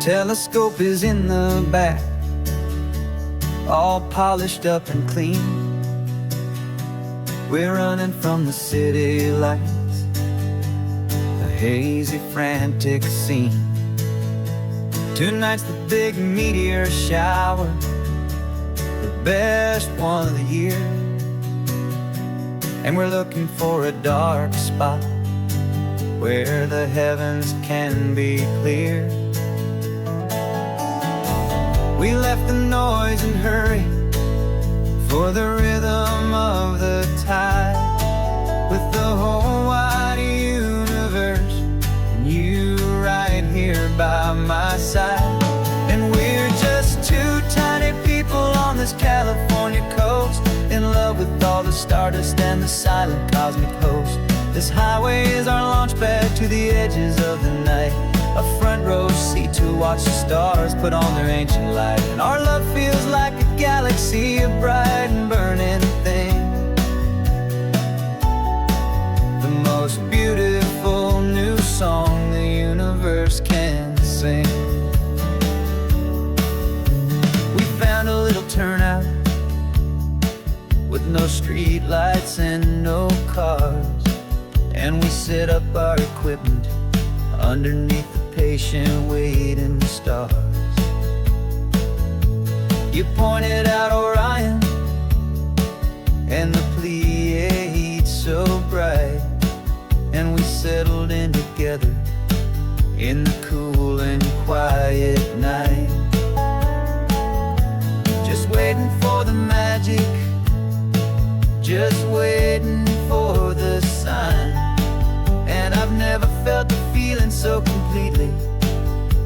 Telescope is in the back, all polished up and clean. We're running from the city lights, a hazy, frantic scene. Tonight's the big meteor shower, the best one of the year. And we're looking for a dark spot where the heavens can be clear. We left the noise and hurry for the rhythm of the tide, with the whole wide universe and you right here by my side. And we're just two tiny people on this California coast, in love with all the stardust and the silent cosmic host. This highway is our launch pad to the edges of the night, a front row seat to watch the stars put on their ancient light. And our love feels like a galaxy, a bright and burning thing, the most beautiful new song the universe can sing. We found a little turnout with no street lights and no cars, and we set up our equipment underneath the patient waiting stars. You pointed out Orion and the Pleiades so bright, and we settled in together in the cool and quiet night, just waiting for the magic, just waiting for the sign. And I've never felt the feeling so completely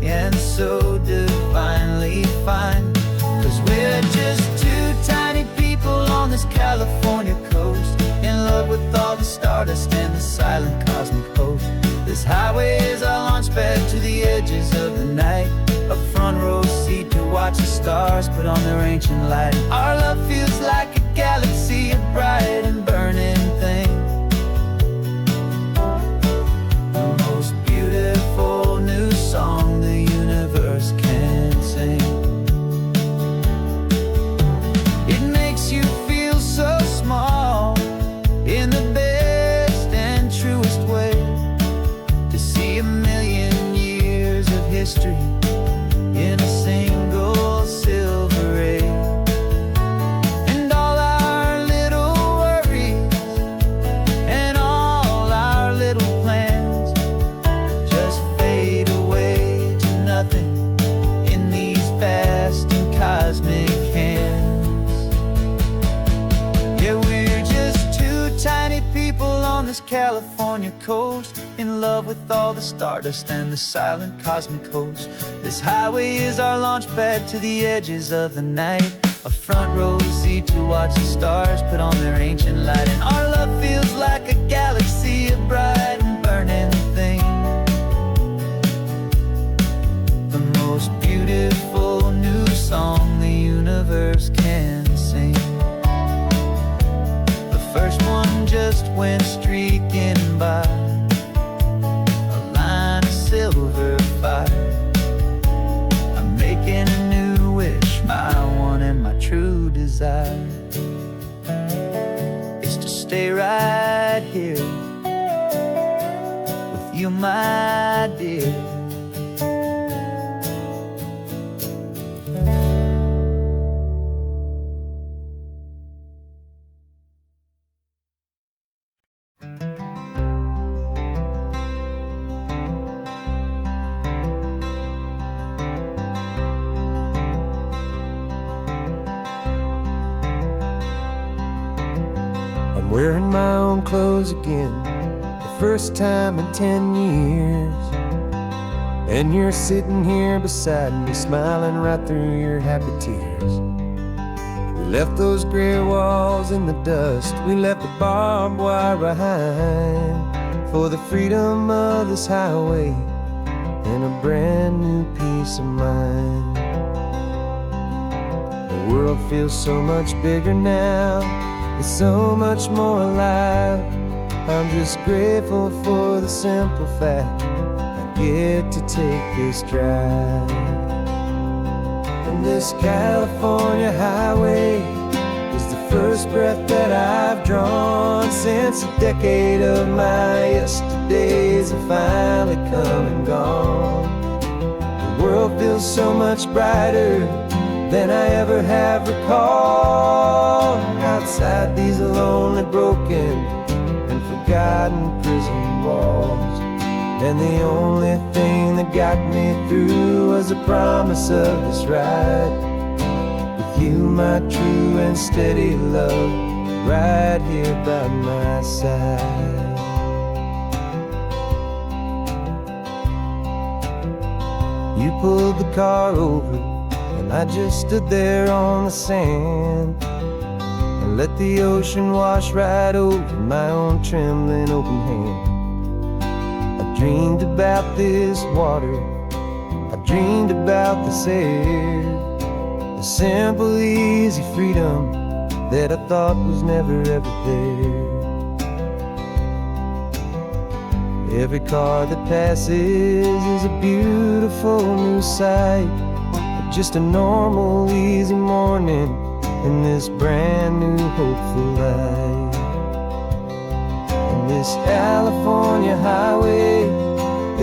and so divinely fine, 'cause we're just two tiny people on this California coast, in love with all the stardust and the silent cosmic host. This highway is our launch pad to the edges of the night, a front row seat to watch the stars put on their ancient light. Our love feels like a galaxy, a bright and burning thing, the most beautiful new song the universe can sing. It makes you feel so small in the best and truest way, to see a million years of history in a single silver ray. And all our little worries and all our little plans just fade away to nothing in these vast and cosmic hands. Yeah, we're just two tiny people on this California coast, in love with all the stardust and the silent cosmic host. This highway is our launch pad to the edges of the night, a front row seat to watch the stars put on their ancient light. And our love feels like a galaxy, a bright and burning thing, the most beautiful new song the universe can sing. The first one just went streaking by, a line of silver fire. I'm making a new wish, my one and my true desire is to stay right here with you, my dear. I'm wearing my own clothes again, the first time in 10 years. And you're sitting here beside me, smiling right through your happy tears. We left those gray walls in the dust, we left the barbed wire behind, for the freedom of this highway and a brand new peace of mind. The world feels so much bigger now, it's so much more alive. I'm just grateful for the simple fact that get to take this drive. And this California highway is the first breath that I've drawn since a decade of my yesterdays have finally come and gone. The world feels so much brighter than I ever have recalled. Outside these lonely, broken, and forgotten prison walls. And the only thing that got me through was the promise of this ride with you, my true and steady love, right here by my side. You pulled the car over and I just stood there on the sand and let the ocean wash right over my own trembling open hand. I dreamed about this water, I dreamed about this air, the simple, easy freedom that I thought was never ever there. Every car that passes is a beautiful new sight, but just a normal, easy morning in this brand new, hopeful life. And this California highway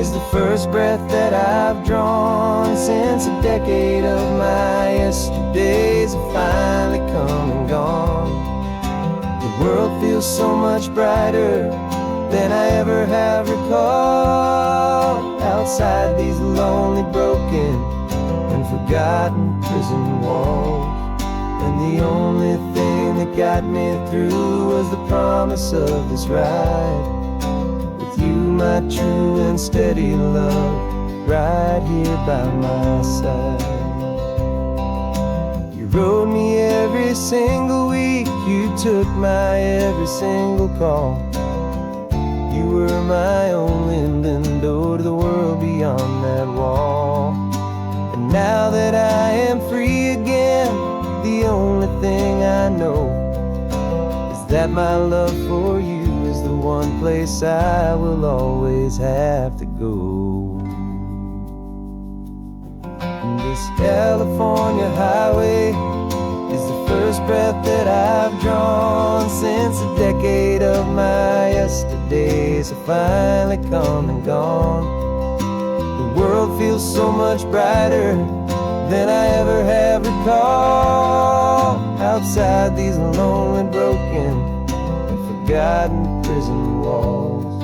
is the first breath that I've drawn since a decade of my yesterdays have finally come and gone. The world feels so much brighter than I ever have recalled. Outside these lonely, broken, and forgotten prison walls. And the only thing that got me through was the promise of this ride with you, my true and steady love, right here by my side. You rode me every single week, you took my every single call. You were my only window to the world beyond that wall. And now that I am free again, the only thing I know is that my love for you is the one place I will always have to go. And this California highway is the first breath that I've drawn since a decade of my yesterdays have finally come and gone. The world feels so much brighter than I ever have recalled. Outside these lonely, broken, and forgotten prison walls.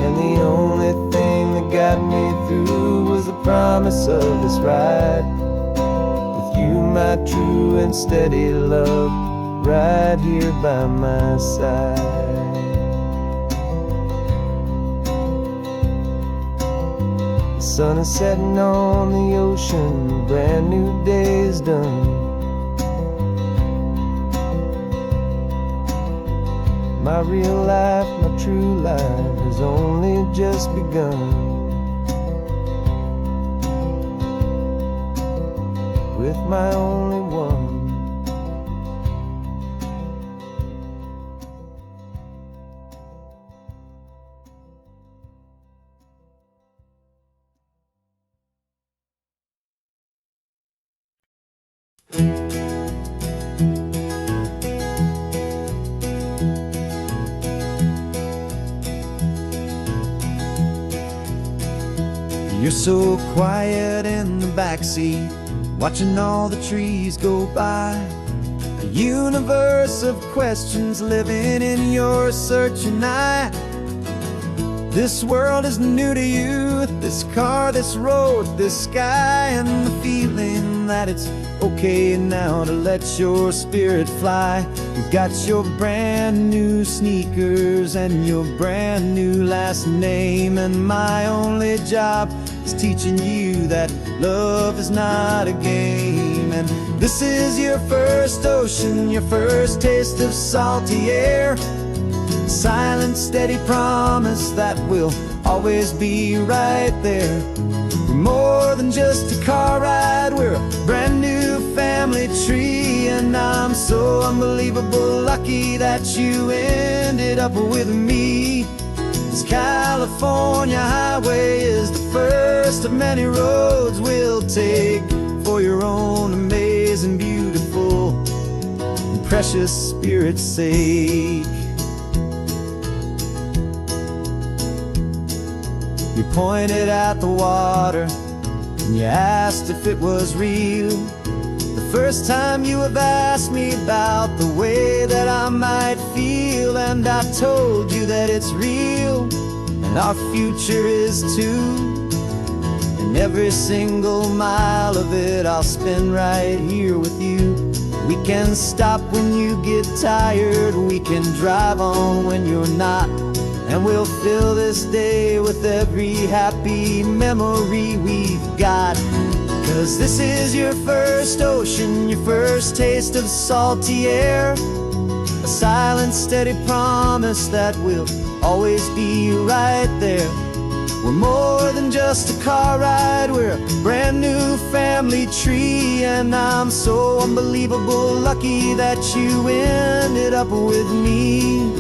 And the only thing that got me through was the promise of this ride with you, my true and steady love, right here by my side. The sun is setting on the ocean, a brand new day is done. My real life, my true life has only just begun. With my only one. You're so quiet in the backseat, watching all the trees go by. A universe of questions living in your searching eye. This world is new to you, this car, this road, this sky, and the feeling that it's okay now to let your spirit fly. You got your brand new sneakers and your brand new last name, and my only job is teaching you that love is not a game. And this is your first ocean, your first taste of salty air. Silent, steady promise that we'll always be right there. We're more than just a car ride, we're a brand new family tree. And I'm so unbelievable lucky that you ended up with me. This California highway is the first of many roads we'll take for your own amazing, beautiful, and precious Spirit's sake. You pointed at the water and you asked if it was real. The first time you have asked me about the way that I might feel, and I told you that it's real, and our future is too. And every single mile of it I'll spend right here with you. We can stop when you get tired, we can drive on when you're not, and we'll fill this day with every happy memory we've got. 'Cause this is your first ocean, your first taste of salty air, a silent, steady promise that we'll always be right there. We're more than just a car ride, we're a brand new family tree, and I'm so unbelievable lucky that you ended up with me.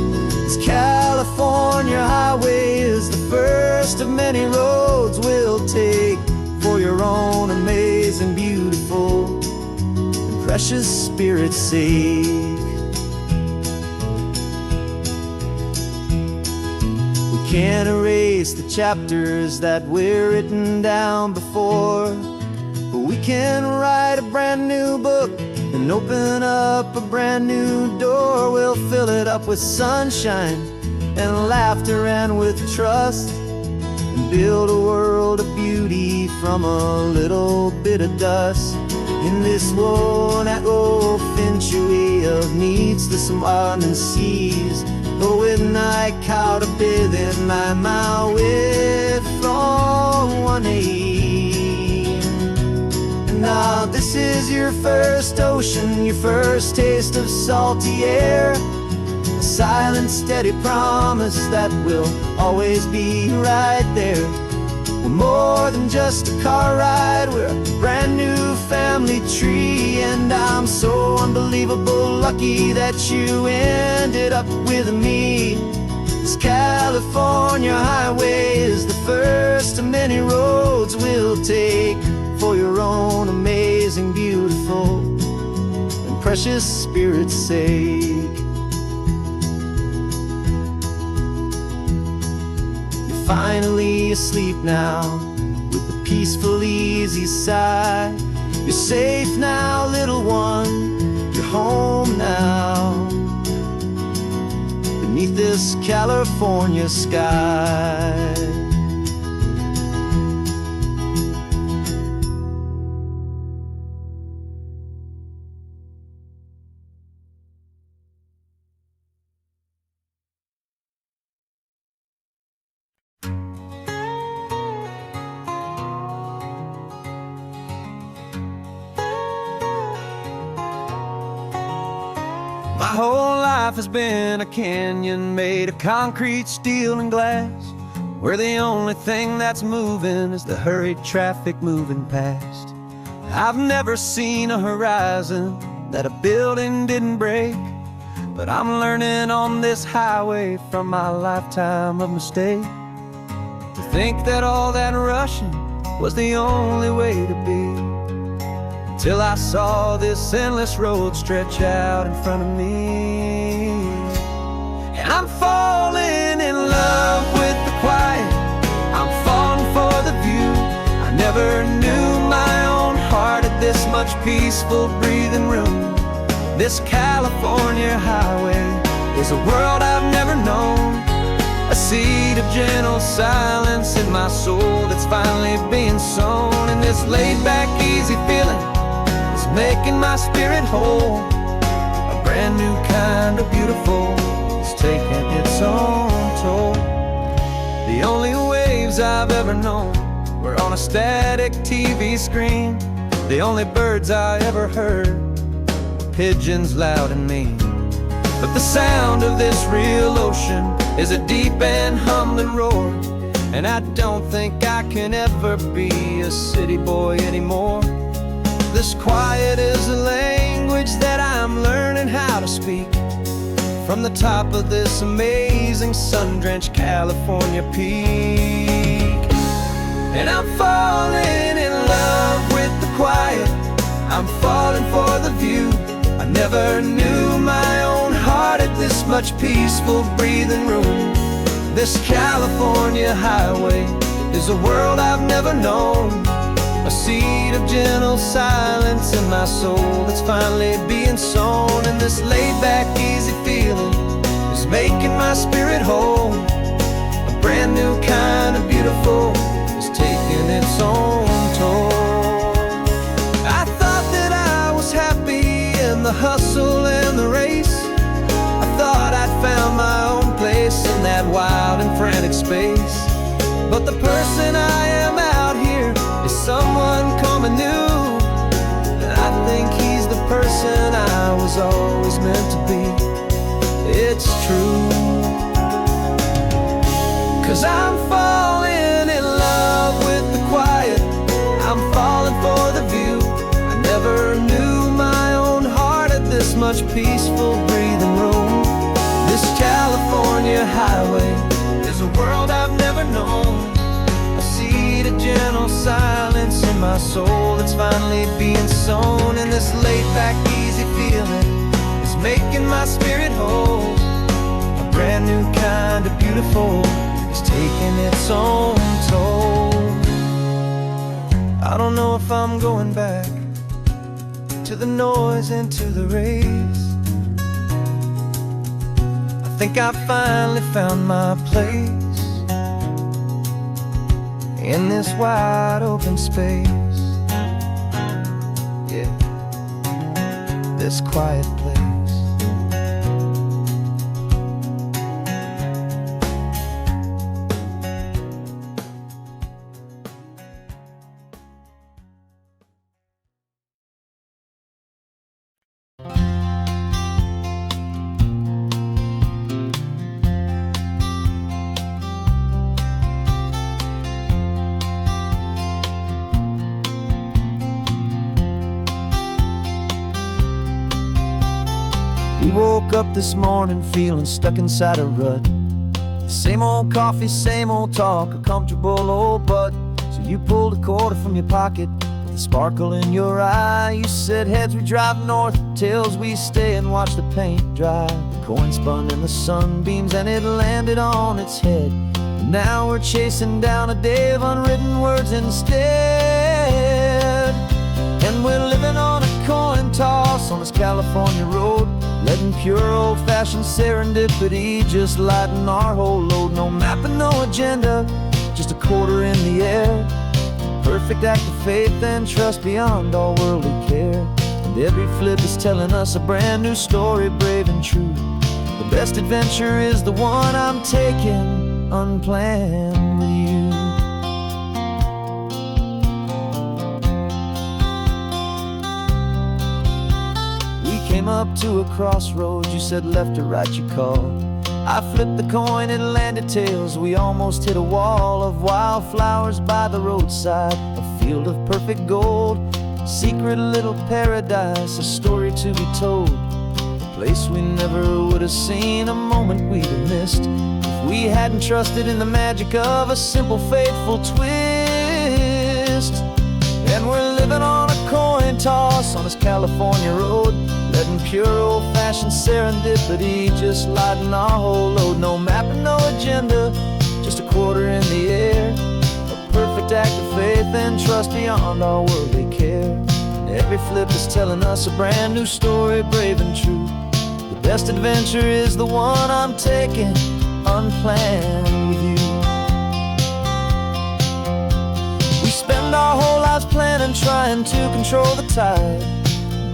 This California highway is the first of many roads we'll take for your own amazing, beautiful, and precious Spirit's sake. We can't erase the chapters that we're written down before, but we can write a brand new book and open up a brand new door. We'll fill it up with sunshine and laughter and with trust, and build a world of beauty from a little bit of dust. In this world that finchuy of needs to some and seas, go with night caught a bit in my way from one aim. Now this is your first ocean, your first taste of salty air, a silent, steady promise that we'll always be right there. We're more than just a car ride, we're a brand new family tree, and I'm so unbelievable lucky that you ended up with me. This California highway is the first of many roads we'll take for your own amazing, beautiful, and precious Spirit's sake. Finally asleep now, with a peaceful, easy sigh. You're safe now, little one, you're home now, beneath this California sky. My whole life has been a canyon made of concrete, steel, and glass, where the only thing that's moving is the hurried traffic moving past. I've never seen a horizon that a building didn't break, but I'm learning on this highway from my lifetime of mistakes to think that all that rushing was the only way to be. Till I saw this endless road stretch out in front of me, and I'm falling in love with the quiet, I'm falling for the view. I never knew my own heart had this much peaceful breathing room. This California highway is a world I've never known, a seed of gentle silence in my soul that's finally being sown. And this laid-back, easy feeling making my spirit whole, a brand new kind of beautiful is taking its own toll. The only waves I've ever known were on a static TV screen. The only birds I ever heard were pigeons loud and mean. But the sound of this real ocean is a deep and humbling roar, and I don't think I can ever be a city boy anymore. This quiet is a language that I'm learning how to speak, from the top of this amazing sun-drenched California peak. And I'm falling in love with the quiet, I'm falling for the view. I never knew my own heart had this much peaceful breathing room. This California highway is a world I've never known, a seed of gentle silence in my soul that's finally being sown. And this laid-back, easy feeling is making my spirit whole. A brand new kind of beautiful is taking its own toll. I thought that I was happy in the hustle and the race. I thought I'd found my own place in that wild and frantic space. But the person I am out here is someone coming new, and I think he's the person I was always meant to be. It's true, 'cause I'm falling in love with the quiet, I'm falling for the view. I never knew my own heart had this much peaceful breathing room. This California highway is a world I've never known, a seed of gentle silence in my soul that's finally being sown. And this laid-back, easy feeling is making my spirit whole. A brand new kind of beautiful is taking its own toll. I don't know if I'm going back to the noise and to the race. I think I finally found my place in this wide open space. Yeah, this quiet place. We woke up this morning feeling stuck inside a rut. Same old coffee, same old talk, a comfortable old butt. So you pulled a quarter from your pocket with a sparkle in your eye. You said heads we drive north, tails we stay and watch the paint dry. The coin spun in the sunbeams and it landed on its head. And now we're chasing down a day of unwritten words instead. And we're living on a coin toss on this California road, letting pure old-fashioned serendipity just lighten our whole load. No map and no agenda, just a quarter in the air. Perfect act of faith and trust beyond all worldly care. And every flip is telling us a brand new story, brave and true. The best adventure is the one I'm taking unplanned with you. Came up to a crossroads, you said left or right you called. I flipped the coin, it landed tails. We almost hit a wall of wildflowers by the roadside, a field of perfect gold, secret little paradise, a story to be told. A place we never would have seen, a moment we'd have missed if we hadn't trusted in the magic of a simple, faithful twist. And we're living on a coin toss on this California road, letting pure old-fashioned serendipity just lighten our whole load. No map and no agenda, just a quarter in the air. A perfect act of faith and trust beyond our worldly care. And every flip is telling us a brand new story, brave and true. The best adventure is the one I'm taking unplanned with you. We spend our whole lives planning, trying to control the tide,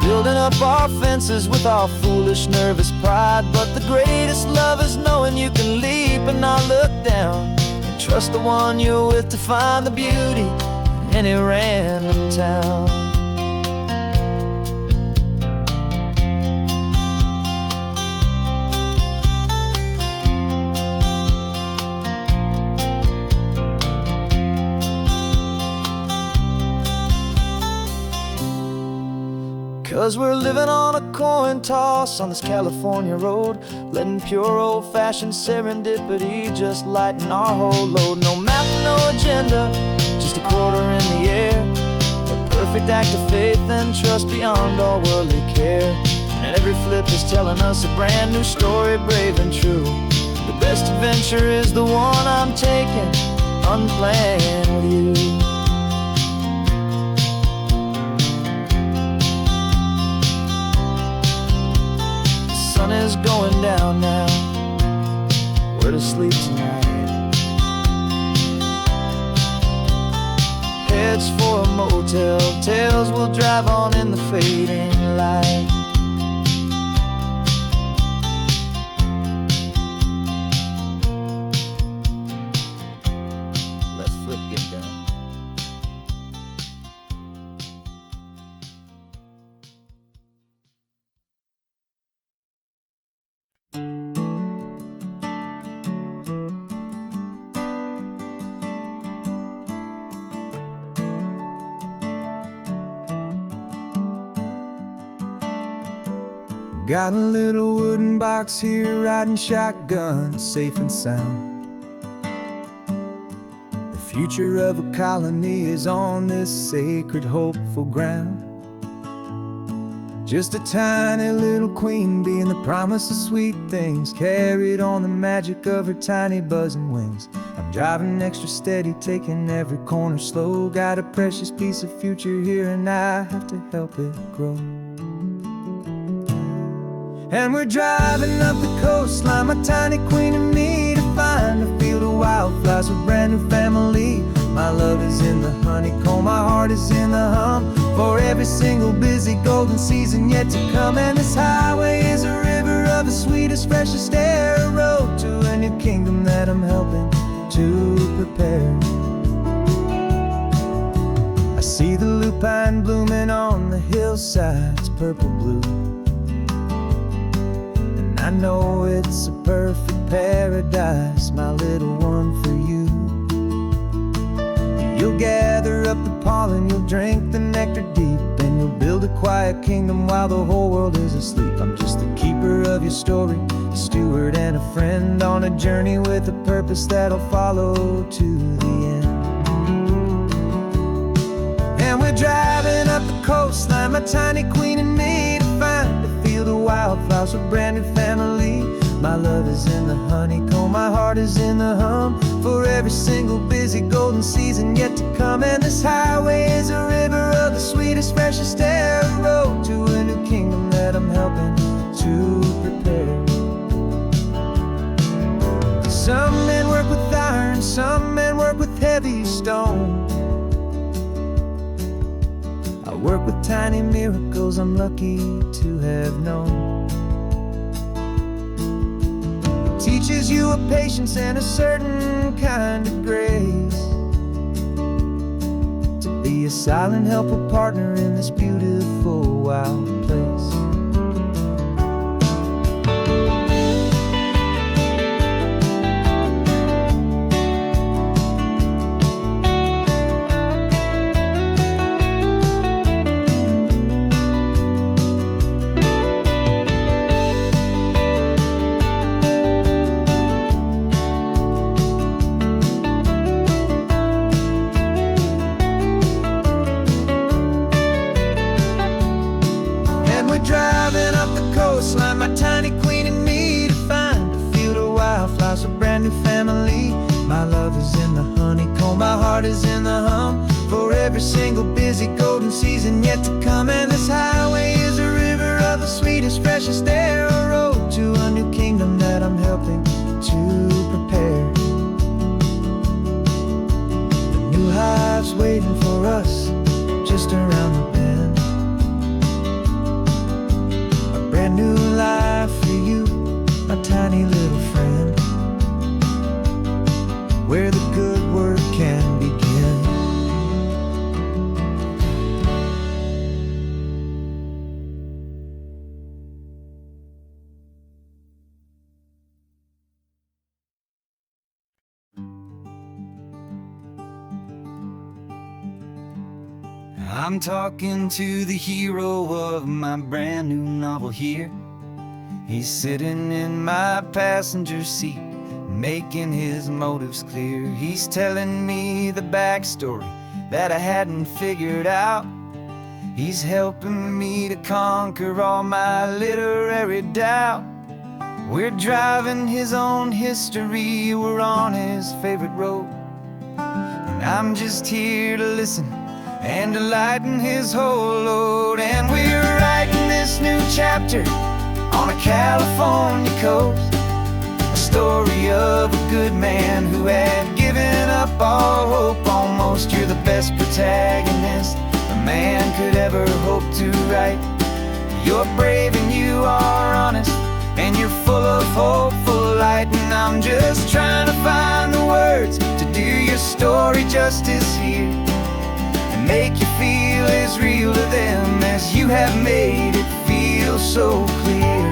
building up our fences with our foolish, nervous pride. But the greatest love is knowing you can leap and not look down, and trust the one you're with to find the beauty in any random town. 'Cause we're living on a coin toss on this California road, letting pure old-fashioned serendipity just lighten our whole load. No map, no agenda, just a quarter in the air, a perfect act of faith and trust beyond all worldly care. And every flip is telling us a brand new story, brave and true. The best adventure is the one I'm taking, unplanned with you. The sun is going down now, we're to sleep tonight. Heads for a motel, tails will drive on in the fading light. Got a little wooden box here, riding shotgun, safe and sound. The future of a colony is on this sacred, hopeful ground. Just a tiny little queen bee, and the promise of sweet things carried on the magic of her tiny buzzing wings. I'm driving extra steady, taking every corner slow. Got a precious piece of future here, and I have to help it grow. And we're driving up the coastline, my tiny queen and me, to find a field of wildflowers with brand new family. My love is in the honeycomb, my heart is in the hum, for every single busy golden season yet to come. And this highway is a river of the sweetest, freshest air, a road to a new kingdom that I'm helping to prepare. I see the lupine blooming on the hillsides, purple blue. I know it's a perfect paradise, my little one, for you. You'll gather up the pollen, you'll drink the nectar deep, and you'll build a quiet kingdom while the whole world is asleep. I'm just the keeper of your story, a steward and a friend, on a journey with a purpose that'll follow to the end. And we're driving up the coastline, my tiny queen and me, to find a field of wildflowers with brand new family. My love is in the honeycomb, my heart is in the hum, for every single busy golden season yet to come. And this highway is a river of the sweetest, freshest air, a road to a new kingdom that I'm helping to prepare. Some men work with iron, some men work with heavy stone. I work with tiny miracles I'm lucky to have known. It teaches you a patience and a certain kind of grace, to be a silent, helpful partner in this beautiful, wild place. Driving up the coastline, my tiny queen and me, to find a field of wildflowers, a brand new family. My love is in the honeycomb, my heart is in the hum, for every single busy golden season yet to come. And this highway is a river of the sweetest, freshest air, a road to a new kingdom that I'm helping to prepare. The new hive's waiting for us just around the bend. Brand new life for you, my tiny little friend, where the good work can begin. I'm talking to the hero of my brand new novel here. He's sitting in my passenger seat, making his motives clear. He's telling me the backstory that I hadn't figured out. He's helping me to conquer all my literary doubt. We're driving his own history, we're on his favorite road, and I'm just here to listen and to lighten his whole load. And we're writing this new chapter on a California coast, a story of a good man who had given up all hope almost. You're the best protagonist a man could ever hope to write. You're brave and you are honest, and you're full of hopeful light. And I'm just trying to find the words to do your story justice here, and make you feel as real to them as you have made it feel so clear.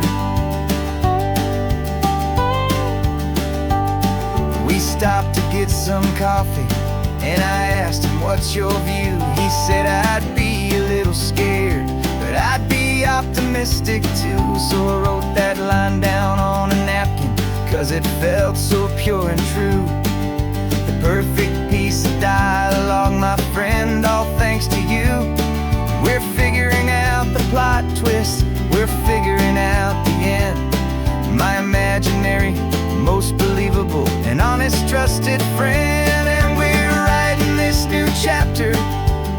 We stopped to get some coffee, and I asked him, what's your view? He said, I'd be a little scared, but I'd be optimistic too. So I wrote that line down on a napkin, 'cause it felt so pure and true. The perfect piece of dialogue, my friend, all thanks to you. We're figuring out the plot twist, we're figuring out the end. My imaginary, most believable and honest trusted friend. And we're writing this new chapter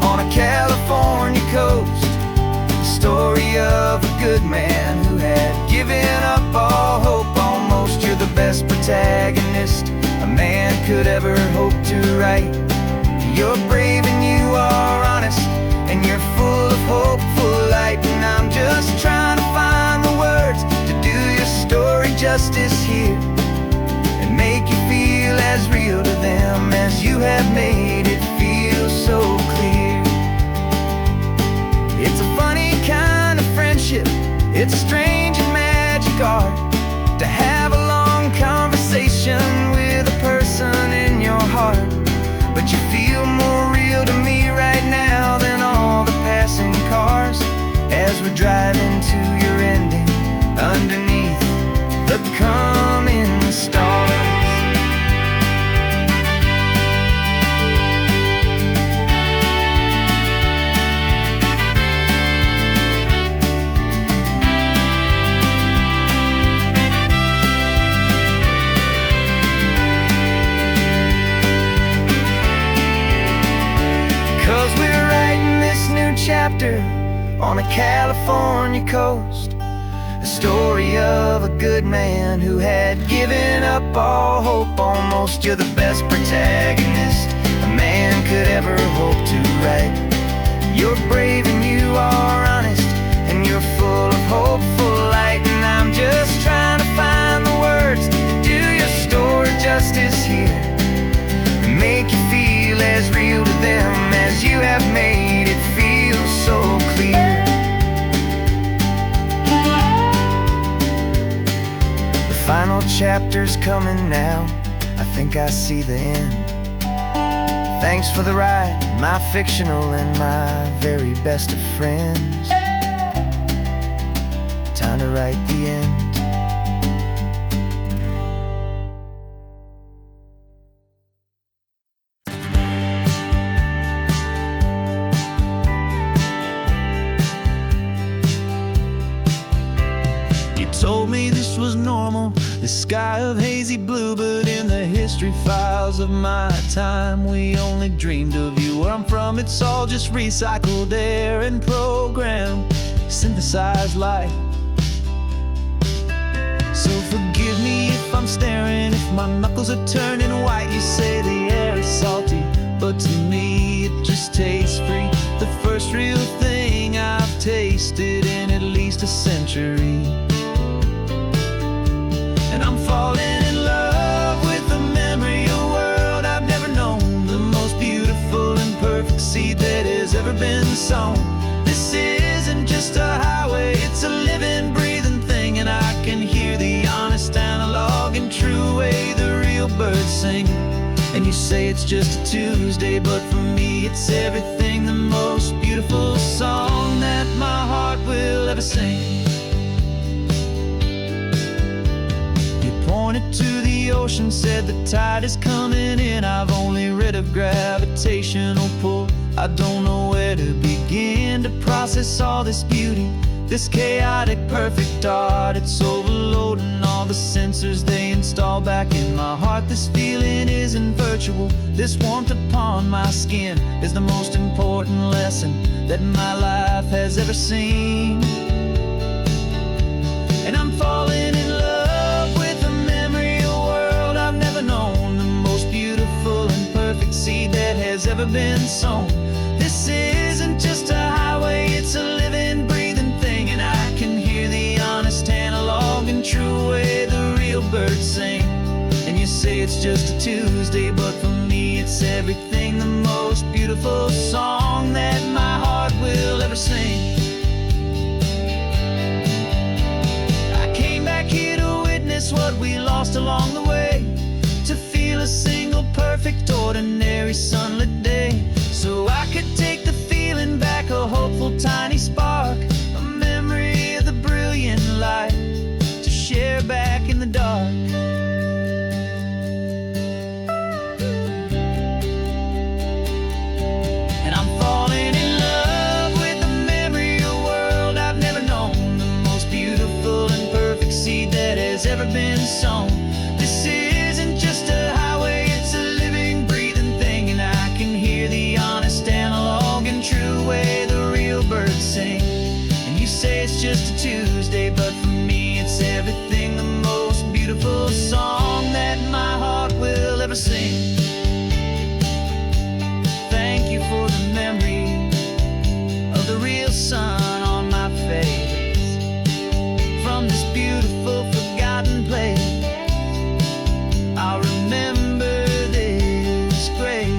on a California coast, the story of a good man who had given up all hope almost. You're the best protagonist a man could ever hope to write. You're brave and you are honest, and you're full of hopeful light. And I'm just trying to find the words to do your story justice here, and make you feel as real to them as you have made it feel so clear. It's a funny kind of friendship, it's a strange and magic art to have a long conversation with a person in your heart. But you feel more real to me right now than all the passing cars, as we're driving to your ending underneath the coming stars. Chapter on a California coast, a story of a good man who had given up all hope almost. You're the best protagonist a man could ever hope to write. You're brave and you are honest, and you're full of hopeful light. And I'm just trying to find the words to do your story justice here, and make you feel as real to them as you have made it feel so clear. The final chapter's coming now, I think I see the end. Thanks for the ride, my fictional and my very best of friends. Time to write the end. Told me this was normal, this sky of hazy blue, but in the history files of my time, we only dreamed of you. Where I'm from, it's all just recycled air and programmed, synthesized light. So forgive me if I'm staring, if my knuckles are turning white. You say the air is salty, but to me it just tastes free. The first real thing I've tasted in at least a century. And I'm falling in love with the memory of a world I've never known, the most beautiful and perfect seed that has ever been sown. This isn't just a highway, it's a living, breathing thing, and I can hear the honest, analog, and true way the real birds sing. And you say it's just a Tuesday, but for me it's everything the most beautiful song that my heart will ever sing. You pointed to the ocean, said the tide is coming in. I've only read of gravitational pull. I don't know where to begin to process all this beauty, this chaotic, perfect art. It's overloading all the sensors they install back in my heart. This feeling isn't virtual. This warmth upon my skin is the most important lesson that my life has ever seen. And I'm falling in love with the memory of a world I've never known, the most beautiful and perfect seed that has ever been sown. This isn't just a highway, it's a living, breathing thing. And I can hear the honest, analog, and true way the real birds sing. And you say it's just a Tuesday, but for me it's everything, the most beautiful song that my heart will ever sing. I came back here to witness what we lost along the way, to feel a single perfect, ordinary, sunlit day, so I could take the feeling back, a hopeful tiny spark, a memory of the brilliant light, to share back in the dark. And I'm falling in love with the memory of a world I've never known, the most beautiful and perfect seed that has ever been sown. This isn't just a highway, it's a living, breathing thing. And I can hear the honest, analog, and true way the real birds sing. And you say it's just a Tuesday, but for me it's everything, the most beautiful song that my heart will ever sing. Thank you for the memory of the real sun on my face, from this beautiful, forgotten place. I'll remember this grace.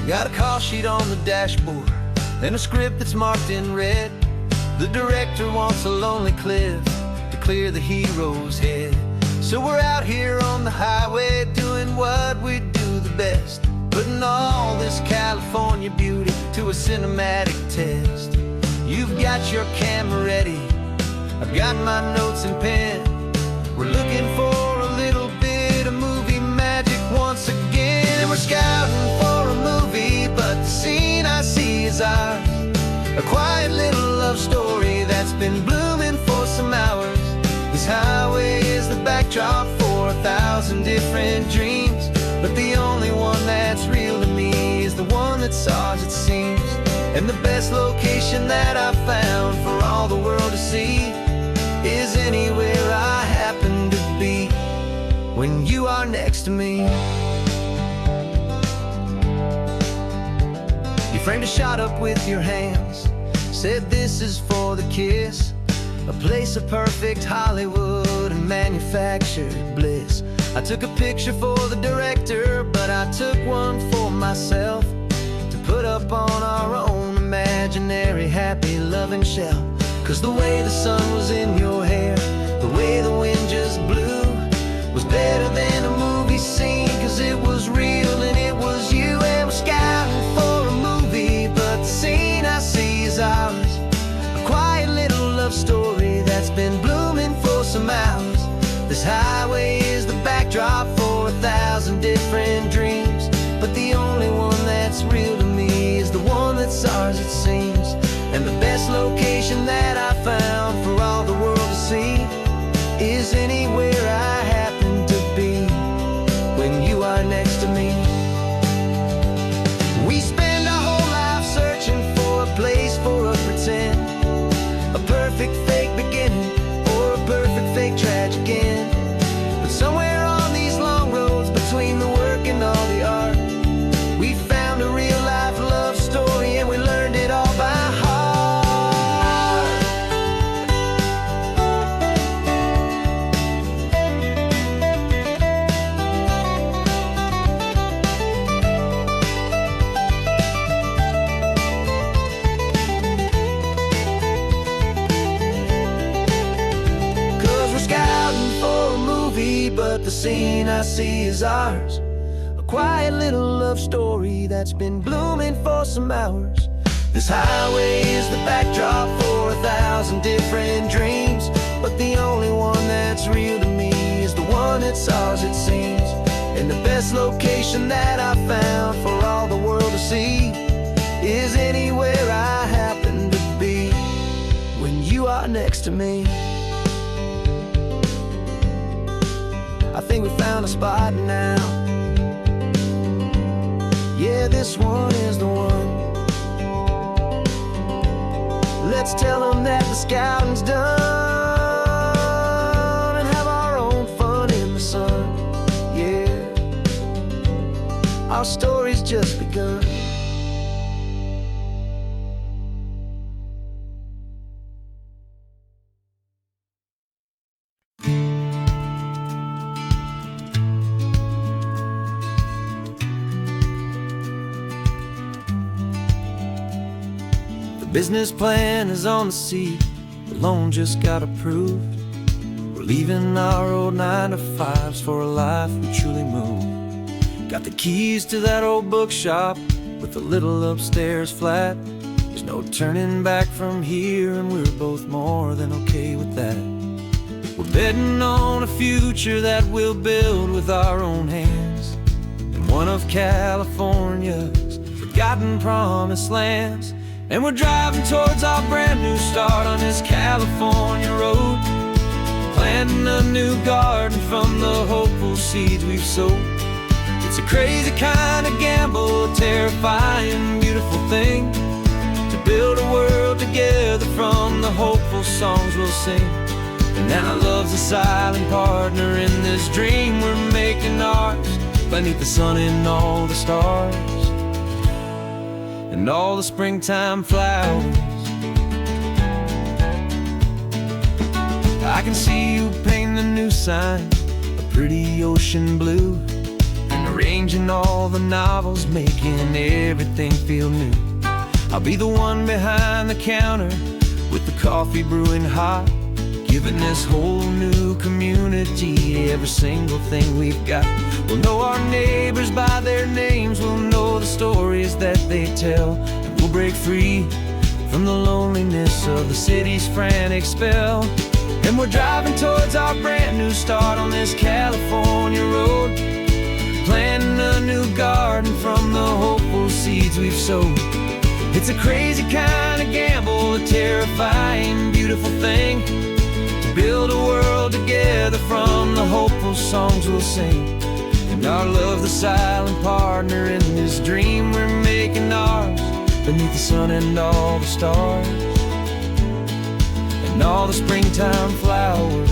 Got a call sheet on the dashboard and a script that's marked in red. The director wants a lonely cliff to clear the hero's head. So we're out here on the highway doing what we do the best, putting all this California beauty to a cinematic test. You've got your camera ready, I've got my notes and pen. We're looking for a little bit of movie magic once again. And we're scouting for a movie, but the scene I see is ours, a quiet little love story that's been blooming for some hours. This highway is the backdrop for 1,000 different dreams, but the only one that's real to me is the one that's ours, it seems. And the best location that I've found for all the world to see is anywhere I happen to be when you are next to me. You framed a shot up with your hands, said this is for the kiss, a place of perfect Hollywood and manufactured bliss. I took a picture for the director, but I took one for myself to put up on our own imaginary happy loving shelf. Cause the way the sun was in your hair, the way the wind just blew, was better than a movie scene, cause it was real and it was you. And we're scouting for a movie, but the scene I see is ours, a quiet little love story that's been blooming for some hours. This highway is the backdrop for 1,000 different dreams, but the only one that's real to me is the one that's ours, it seems. And the best location that I found for all the world to see is anywhere I happen to be when you are next to me. We spend our whole life searching for a place for a pretend, a perfect fake beginning or a perfect fake tragic end. me, but the scene I see is ours. A quiet little love story that's been blooming for some hours. This highway is the backdrop for 1,000 different dreams, but the only one that's real to me is the one that's ours, it seems. And the best location that I've found for all the world to see is anywhere I happen to be when you are next to me. I think we found a spot now. Yeah, this one is the one. Let's tell them that the scouting's done and have our own fun in the sun. Yeah, our story's just begun. Business plan is on the seat, the loan just got approved. We're leaving our old 9-to-5s for a life we truly move. Got the keys to that old bookshop with a little upstairs flat. There's no turning back from here, and we're both more than okay with that. We're betting on a future that we'll build with our own hands in one of California's forgotten promised lands. And we're driving towards our brand new start on this California road, planting a new garden from the hopeful seeds we've sowed. It's a crazy kind of gamble, a terrifying, beautiful thing, to build a world together from the hopeful songs we'll sing. And now love's a silent partner in this dream we're making ours, beneath the sun and all the stars and all the springtime flowers. I can see you painting a new sign, a pretty ocean blue, and arranging all the novels, making everything feel new. I'll be the one behind the counter with the coffee brewing hot, giving this whole new community every single thing we've got. We'll know our neighbors by their names, we'll know the stories that they tell, and we'll break free from the loneliness of the city's frantic spell. And we're driving towards our brand new start on this California road, planting a new garden from the hopeful seeds we've sowed. It's a crazy kind of gamble, a terrifying, beautiful thing, to build a world together from the hopeful songs we'll sing. And our love's the silent partner in this dream we're making ours, beneath the sun and all the stars and all the springtime flowers.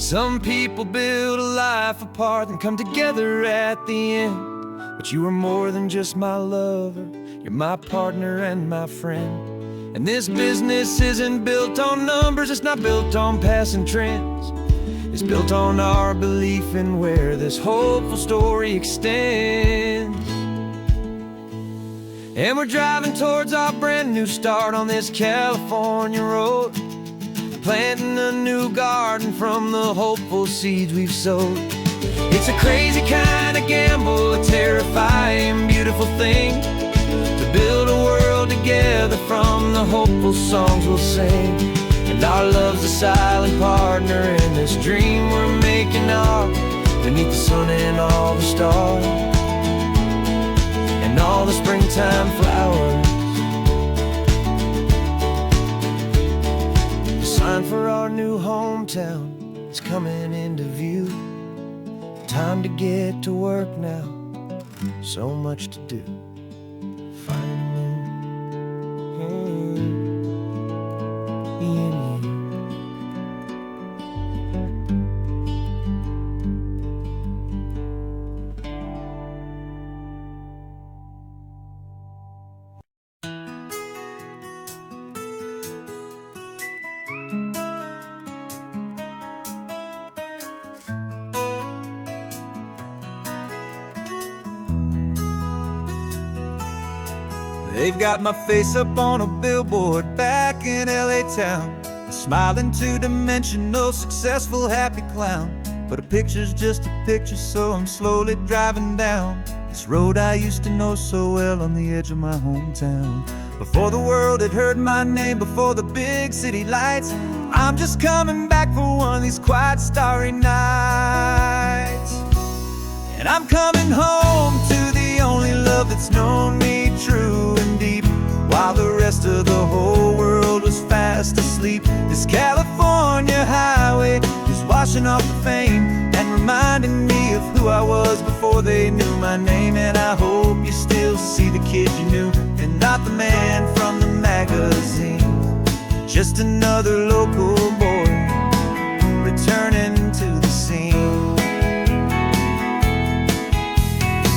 Some people build a life apart and come together at the end, but you are more than just my lover, you're my partner and my friend. And this business isn't built on numbers, it's not built on passing trends. It's built on our belief in where this hopeful story extends. And we're driving towards our brand new start on this California road, planting a new garden from the hopeful seeds we've sowed. It's a crazy kind of gamble, a terrifying, beautiful thing, to build a world together from the hopeful songs we'll sing. And our love's a silent partner in this dream we're making ours, beneath the sun and all the stars and all the springtime flowers. The sign for our new hometown is coming into view. Time to get to work now, so much to do. They've got my face up on a billboard back in LA town. Smiling two-dimensional, successful, happy clown. But a picture's just a picture, so I'm slowly driving down this road I used to know so well on the edge of my hometown. Before the world had heard my name, before the big city lights, I'm just coming back for one of these quiet, starry nights. And I'm coming home to the only love that's known me true and deep, while the rest of the whole world was fast asleep. This California highway is washing off the fame and reminding me of who I was before they knew my name. And I hope you still see the kid you knew, and not the man from the magazine. Just another local boy returning to the scene.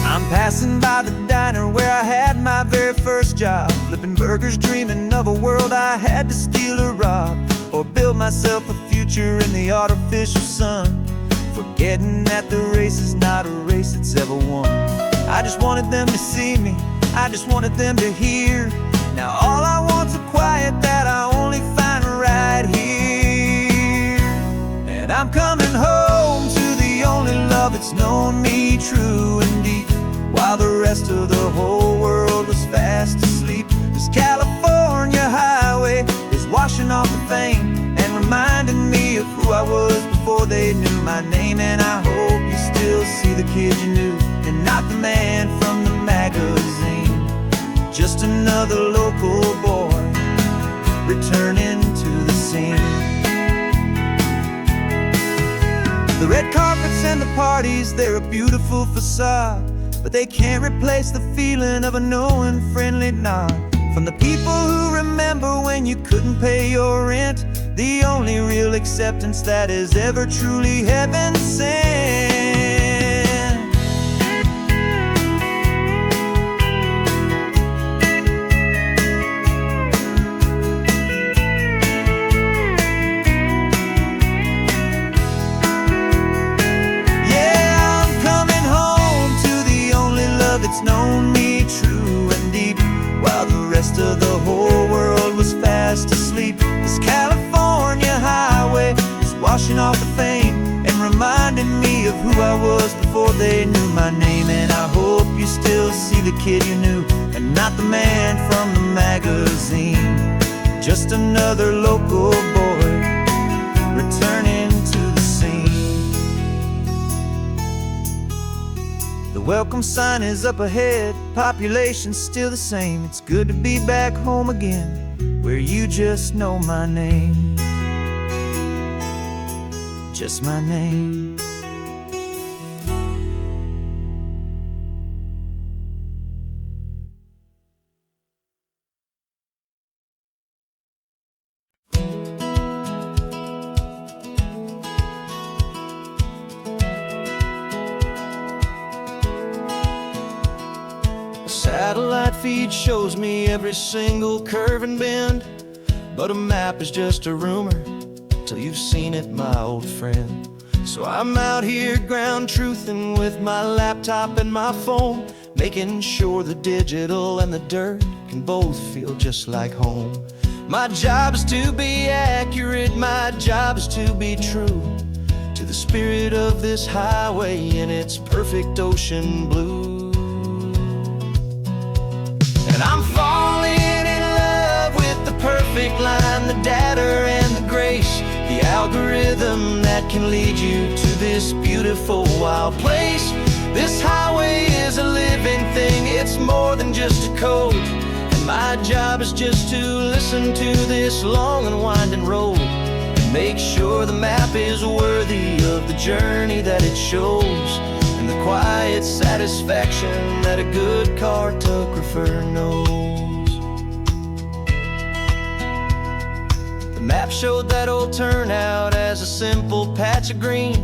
I'm passing by the diner where I had my very first job, flipping burgers, dreaming of a world I had to steal or rob, or build myself a future in the artificial sun, forgetting that the race is not a race that's ever won. I just wanted them to see me, I just wanted them to hear. Now all I want's a quiet that I only find right here. And I'm coming home to the only love that's known me true and deep, while the rest of the whole world was fast asleep. This California highway is washing off the fame and reminding me of who I was before they knew my name. And I hope you still see the kid you knew, and not the man from the magazine. Just another local boy returning to the scene. The red carpets and the parties, they're a beautiful facade, but they can't replace the feeling of a knowing, friendly nod from the people who remember when you couldn't pay your rent. The only real acceptance that is ever truly heaven sent. Yeah, I'm coming home to the only love that's known me true and deep, while the rest of the whole world was fast asleep. This California highway is washing off the fame and reminding me of who I was before they knew my name. And I hope you still see the kid you knew, and not the man from the magazine. Just another local boy returning to the scene. The welcome sign is up ahead, population's still the same. It's good to be back home again, where you just know my name. Just my name. Satellite feed shows me every single curve and bend, but a map is just a rumor till you've seen it, my old friend. So I'm out here ground truthing with my laptop and my phone, making sure the digital and the dirt can both feel just like home. My job is to be accurate, my job is to be true to the spirit of this highway in its perfect ocean blue. And I'm falling in love with the perfect line, the data and the grace, the algorithm that can lead you to this beautiful wild place. This highway is a living thing, it's more than just a code. And my job is just to listen to this long and winding road and make sure the map is worthy of the journey that it shows, and the quiet satisfaction that a good cartographer knows. The map showed that old turnout as a simple patch of green,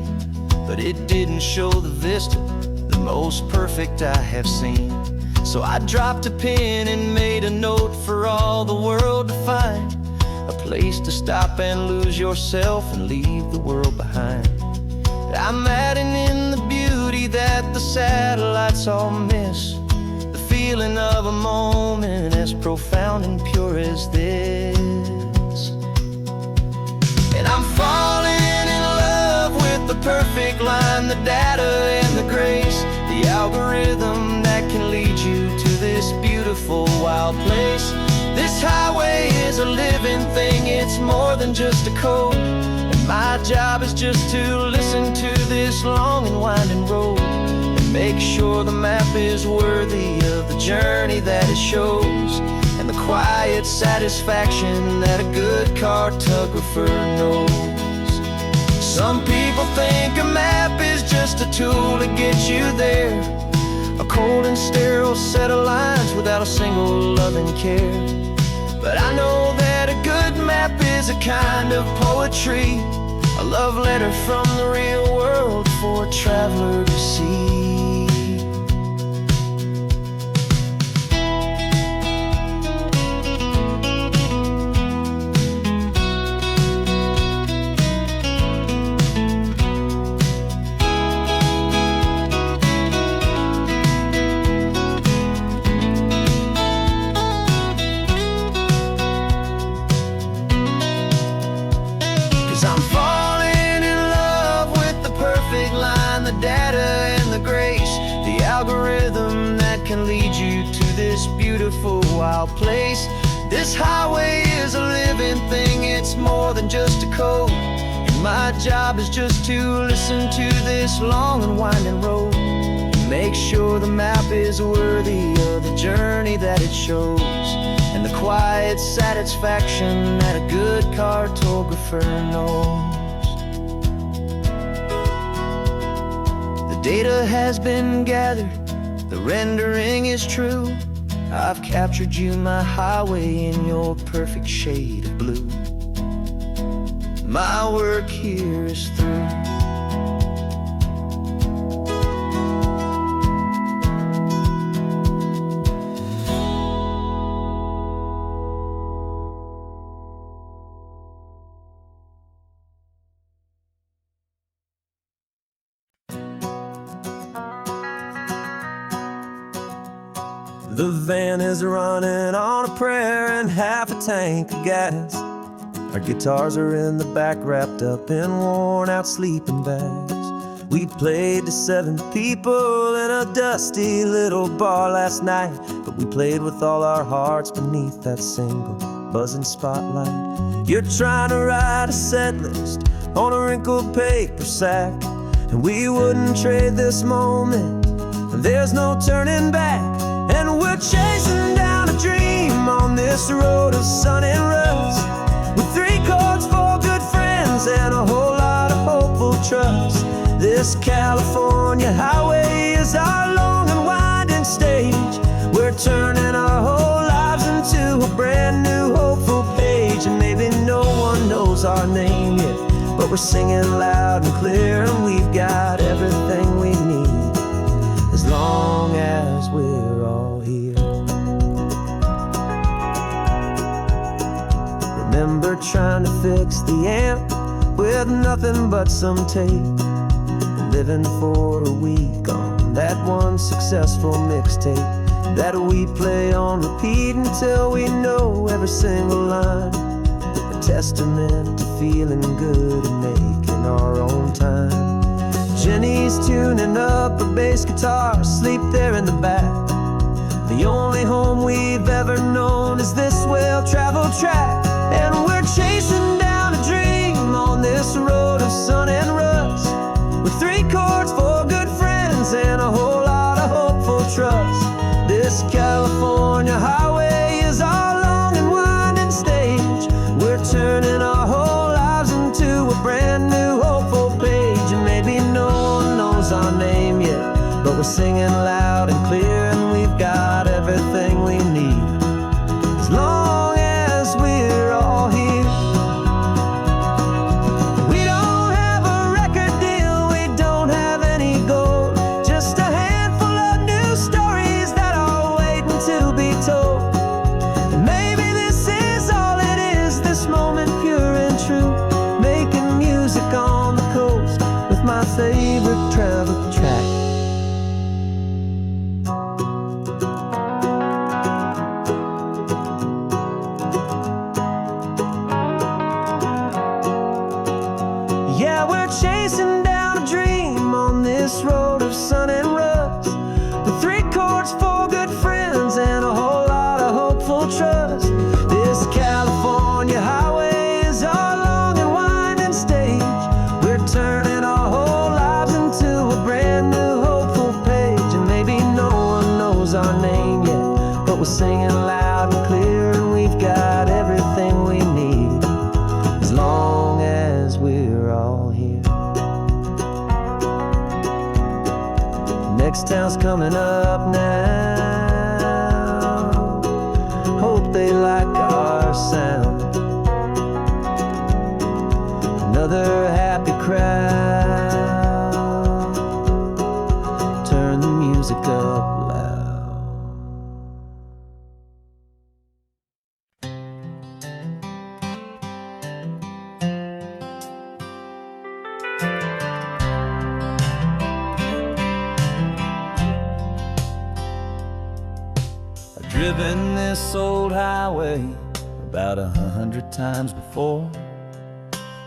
but it didn't show the vista, the most perfect I have seen. So I dropped a pin and made a note for all the world to find, a place to stop and lose yourself and leave the world behind. I'm adding in the beauty that the satellites all miss, the feeling of a moment as profound and pure as this. line, the data and the grace, the algorithm that can lead you to this beautiful wild place. This highway is a living thing, it's more than just a code. And my job is just to listen to this long and winding road and make sure the map is worthy of the journey that it shows, and the quiet satisfaction that a good cartographer knows. Some people think a map is just a tool to get you there, a cold and sterile set of lines without a single loving care. But I know that a good map is a kind of poetry, a love letter from the real world for a traveler to see. 'Cause I'm falling in love with the perfect line, the data and the grace, the algorithm that can lead you to this beautiful wild place. This highway is a living thing, it's more than just a code. And my job is just to listen to this long and winding road and make sure the map is worthy of the journey that it shows, and the quiet satisfaction that a good cartographer knows. The data has been gathered, the rendering is true. I've captured you, my highway, in your perfect shade of blue. My work here is through. The van is running on a prayer and half a tank of gas. Our guitars are in the back, wrapped up in worn-out sleeping bags. We played to 7 people in a dusty little bar last night, but we played with all our hearts beneath that single buzzing spotlight. You're trying to write a set list on a wrinkled paper sack, and we wouldn't trade this moment. There's no turning back. And we're chasing down a dream on this road of sun and rust, with 3 chords, 4 good friends, and a whole lot of hopeful trust. This California highway is our long and winding stage. We're turning our whole lives into a brand new hopeful page. And maybe no one knows our name yet, but we're singing loud and clear, and we've got everything we need as long as we're all here. Remember trying to fix the amp with nothing but some tape, living for a week on that one successful mixtape that we play on repeat until we know every single line. A testament to feeling good and making our own time. Jenny's tuning up her bass guitar, asleep there in the back. The only home we've ever known is this well-traveled track. And we're chasing down a dream on this road of sun and rust, with 3 chords, 4 good friends, and a whole lot of hopeful trust. This California highway is our long and winding stage. We're turning our whole lives into a brand new hopeful page. And maybe no one knows our name yet, but we're singing loud and clear, and we've got everything we need as long as we're loud and clear, and we've got everything we need as long as we're all here. Next town's coming up now. Hope they like our sound. Another happy crowd. Turn the music up loud. I've driven this old highway about 100 times before,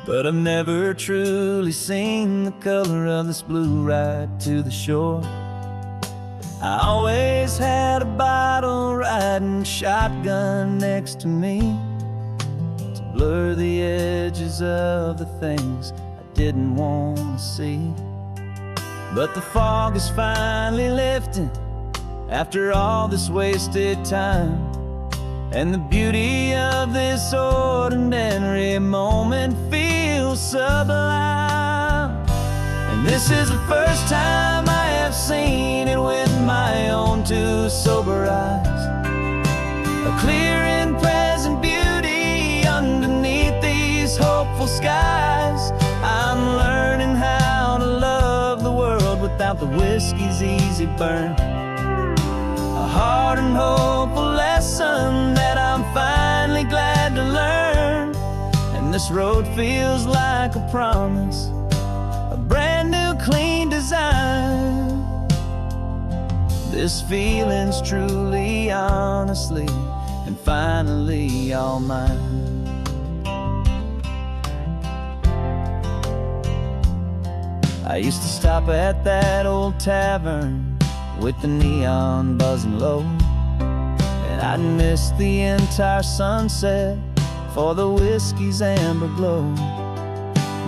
but I've never truly seen the color of this blue right to the shore. I always had a bottle riding shotgun next to me to blur the edges of the things I didn't want to see. But the fog is finally lifting after all this wasted time, and the beauty of this ordinary moment feels sublime. And this is the first time I have seen it with my own two sober eyes. A clear and present beauty underneath these hopeful skies. I'm learning how to love the world without the whiskey's easy burn. A hard and hopeful lesson that I'm finally glad to learn. And this road feels like a promise, a brand new clean design. This feeling's truly, honestly, and finally all mine. I used to stop at that old tavern with the neon buzzing low, and I'd miss the entire sunset for the whiskey's amber glow.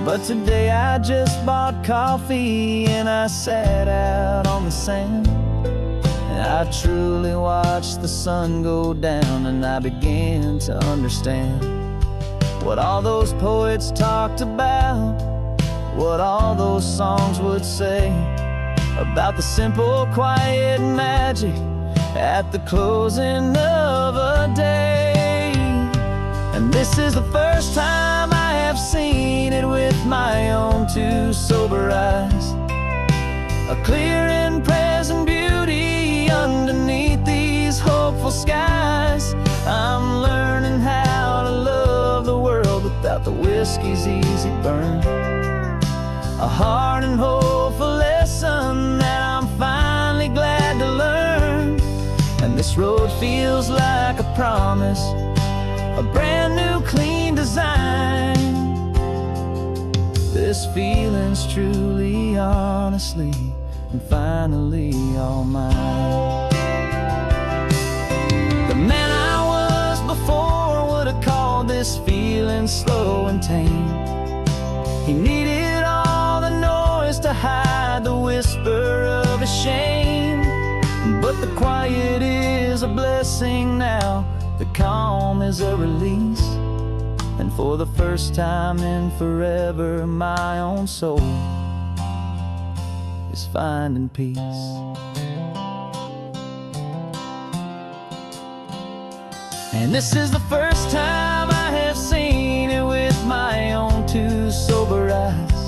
But today I just bought coffee and I sat out on the sand, and I truly watched the sun go down, and I began to understand what all those poets talked about, what all those songs would say about the simple, quiet magic at the closing of a day. And this is the first time I have seen it with my own two sober eyes. A clear and present beauty underneath these hopeful skies. I'm learning how to love the world without the whiskey's easy burn. A hard and hopeful lesson that I'm finally glad to learn. And this road feels like a promise, a brand new clean design. This feeling's truly, honestly, and finally all mine. The man I was before would have called this feeling slow and tame. He needed all the noise to hide the whisper of his shame. But the quiet is a blessing now, the calm is a release. And for the first time in forever, my own soul is finding peace. And this is the first time I have seen it with my own two sober eyes.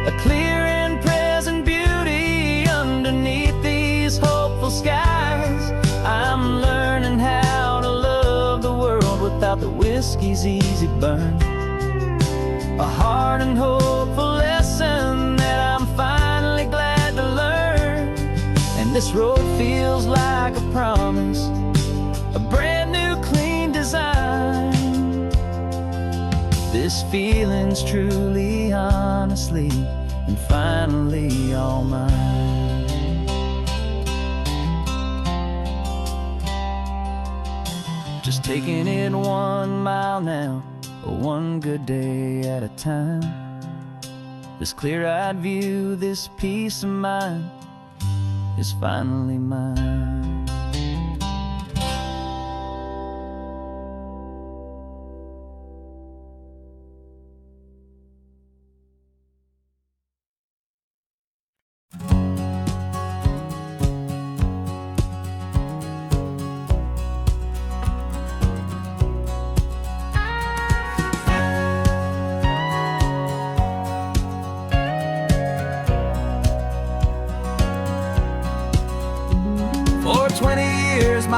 A clear and present beauty underneath these hopeful skies. I'm learning how to love the world without the whiskey's easy burn. A hard and hopeful lesson that I'm finally glad to learn. And this road feels like a promise, a brand new clean design. This feeling's truly, honestly, and finally all mine. Just taking it 1 mile now, one good day at a time. This clear-eyed view, this peace of mind is finally mine.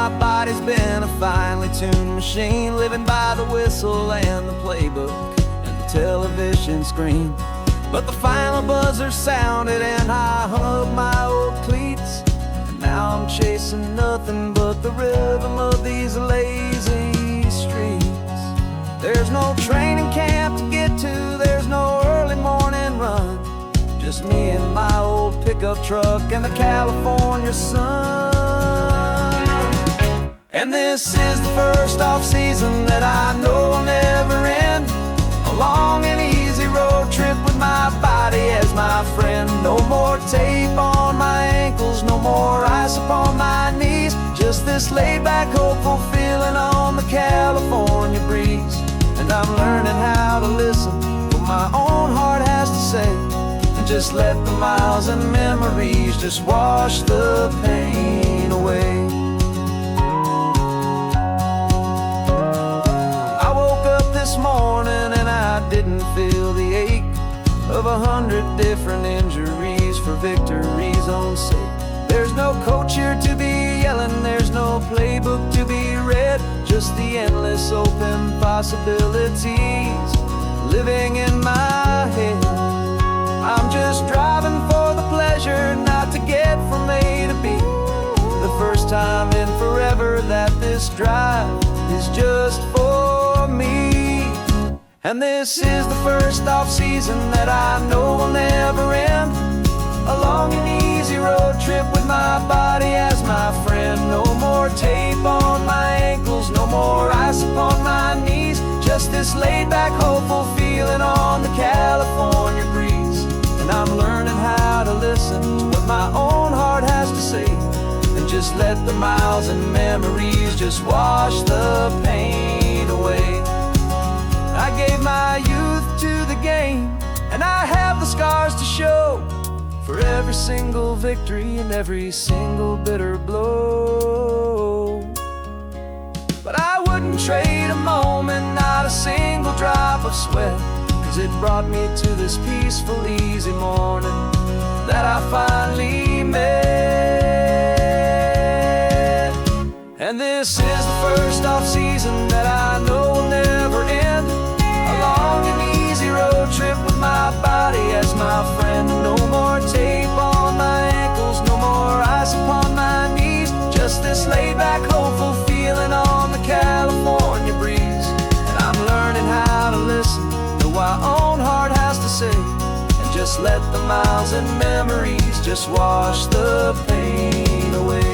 my body's been a finely tuned machine, living by the whistle and the playbook and the television screen. But the final buzzer sounded and I hung up my old cleats, and now I'm chasing nothing but the rhythm of these lazy streets. There's no training camp to get to, there's no early morning run, just me and my old pickup truck and the California sun. And this is the first off-season that I know will never end, a long and easy road trip with my body as my friend. No more tape on my ankles, no more ice upon my knees, just this laid-back, hopeful feeling on the California breeze. And I'm learning how to listen to what my own heart has to say, and just let the miles and memories just wash the pain away. I woke up this morning and I didn't feel the ache of 100 different injuries for victory's own sake. There's no coach here to be yelling, there's no playbook to be read, just the endless open possibilities living in my head. I'm just driving for the pleasure, not to get from A to B. The first time in forever that this drive is just for me. And this is the first off-season that I know will never end, a long and easy road trip with my body as my friend. No more tape on my ankles, no more ice upon my knees, just this laid-back, hopeful feeling on the California breeze. And I'm learning how to listen to what my own heart has to say, and just let the miles and memories just wash the pain away. I gave my youth to the game, and I have the scars to show for every single victory and every single bitter blow. But I wouldn't trade a moment, not a single drop of sweat, 'cause it brought me to this peaceful, easy morning that I finally met. And this is the first off-season that I know will never end, a long and easy road trip with my body as my friend. No more tape on my ankles, no more ice upon my knees, just this laid-back, hopeful feeling on the California breeze. And I'm learning how to listen to what my own heart has to say, and just let the miles and memories just wash the pain away.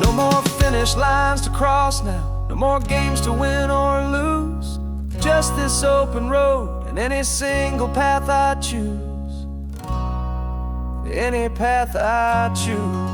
No more finish lines to cross now, no more games to win or lose, just this open road and any single path I choose, any path I choose.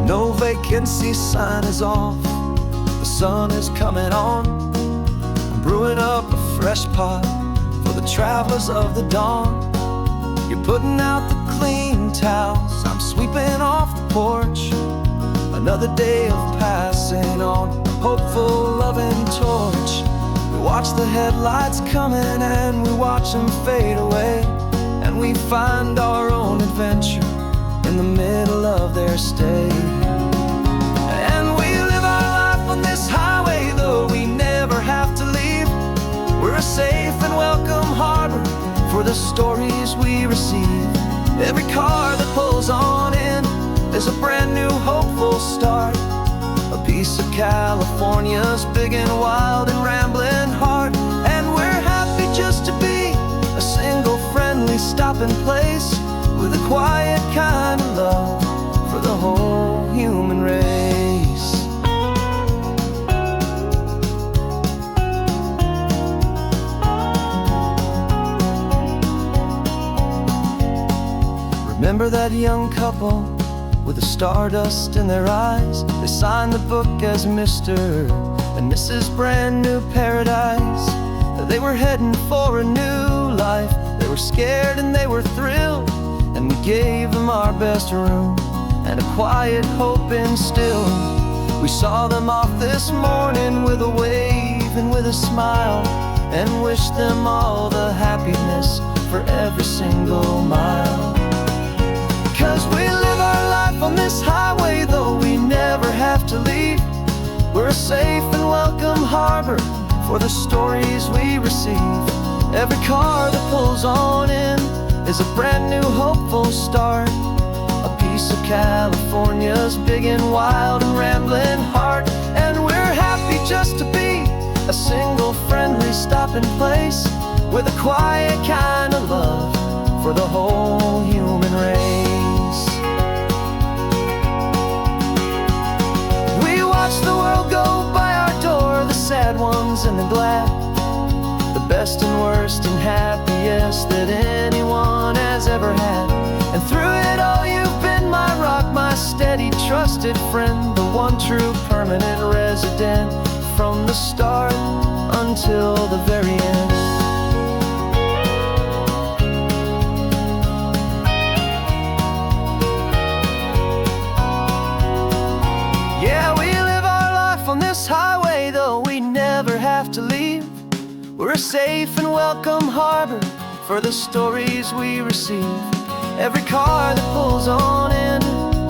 No vacancy sign is off, the sun is coming on. I'm brewing up a fresh pot for the travelers of the dawn. You're putting out the clean towels, I'm sweeping off the porch. Another day of passing on a hopeful, loving torch. We watch the headlights coming and we watch them fade away, and we find our own adventure in the middle of their stay. And we live our life on this highway, though we never have to leave. We're a safe and welcome harbor for the stories we receive. Every car that pulls on in is a brand new hopeful start, a piece of California's big and wild and rambling heart. And we're happy just to be a single friendly stopping place, with a quiet kind of love for the whole human race. Remember that young couple with the stardust in their eyes. They signed the book as Mr. and Mrs. Brand New Paradise. They were heading for a new life. They were scared and they were thrilled, and we gave them our best room and a quiet hope instilled. We saw them off this morning with a wave and with a smile, and wished them all the happiness for every single mile. 'Cause we live our life on this highway, though we never have to leave. We're a safe and welcome harbor for the stories we receive. Every car that pulls on in is a brand new hopeful start, a piece of California's big and wild and rambling heart. And we're happy just to be a single friendly stopping place with a quiet kind of love for the whole human race. We watch the world go by our door, the sad ones and the glad, the best and worst and happiest that anyone has ever had. And through it all you've been my rock, my steady trusted friend, the one true permanent resident from the start until the very end. Yeah, we live our life on this highway, though we never have to leave. We're a safe and welcome harbor for the stories we receive. Every car that pulls on in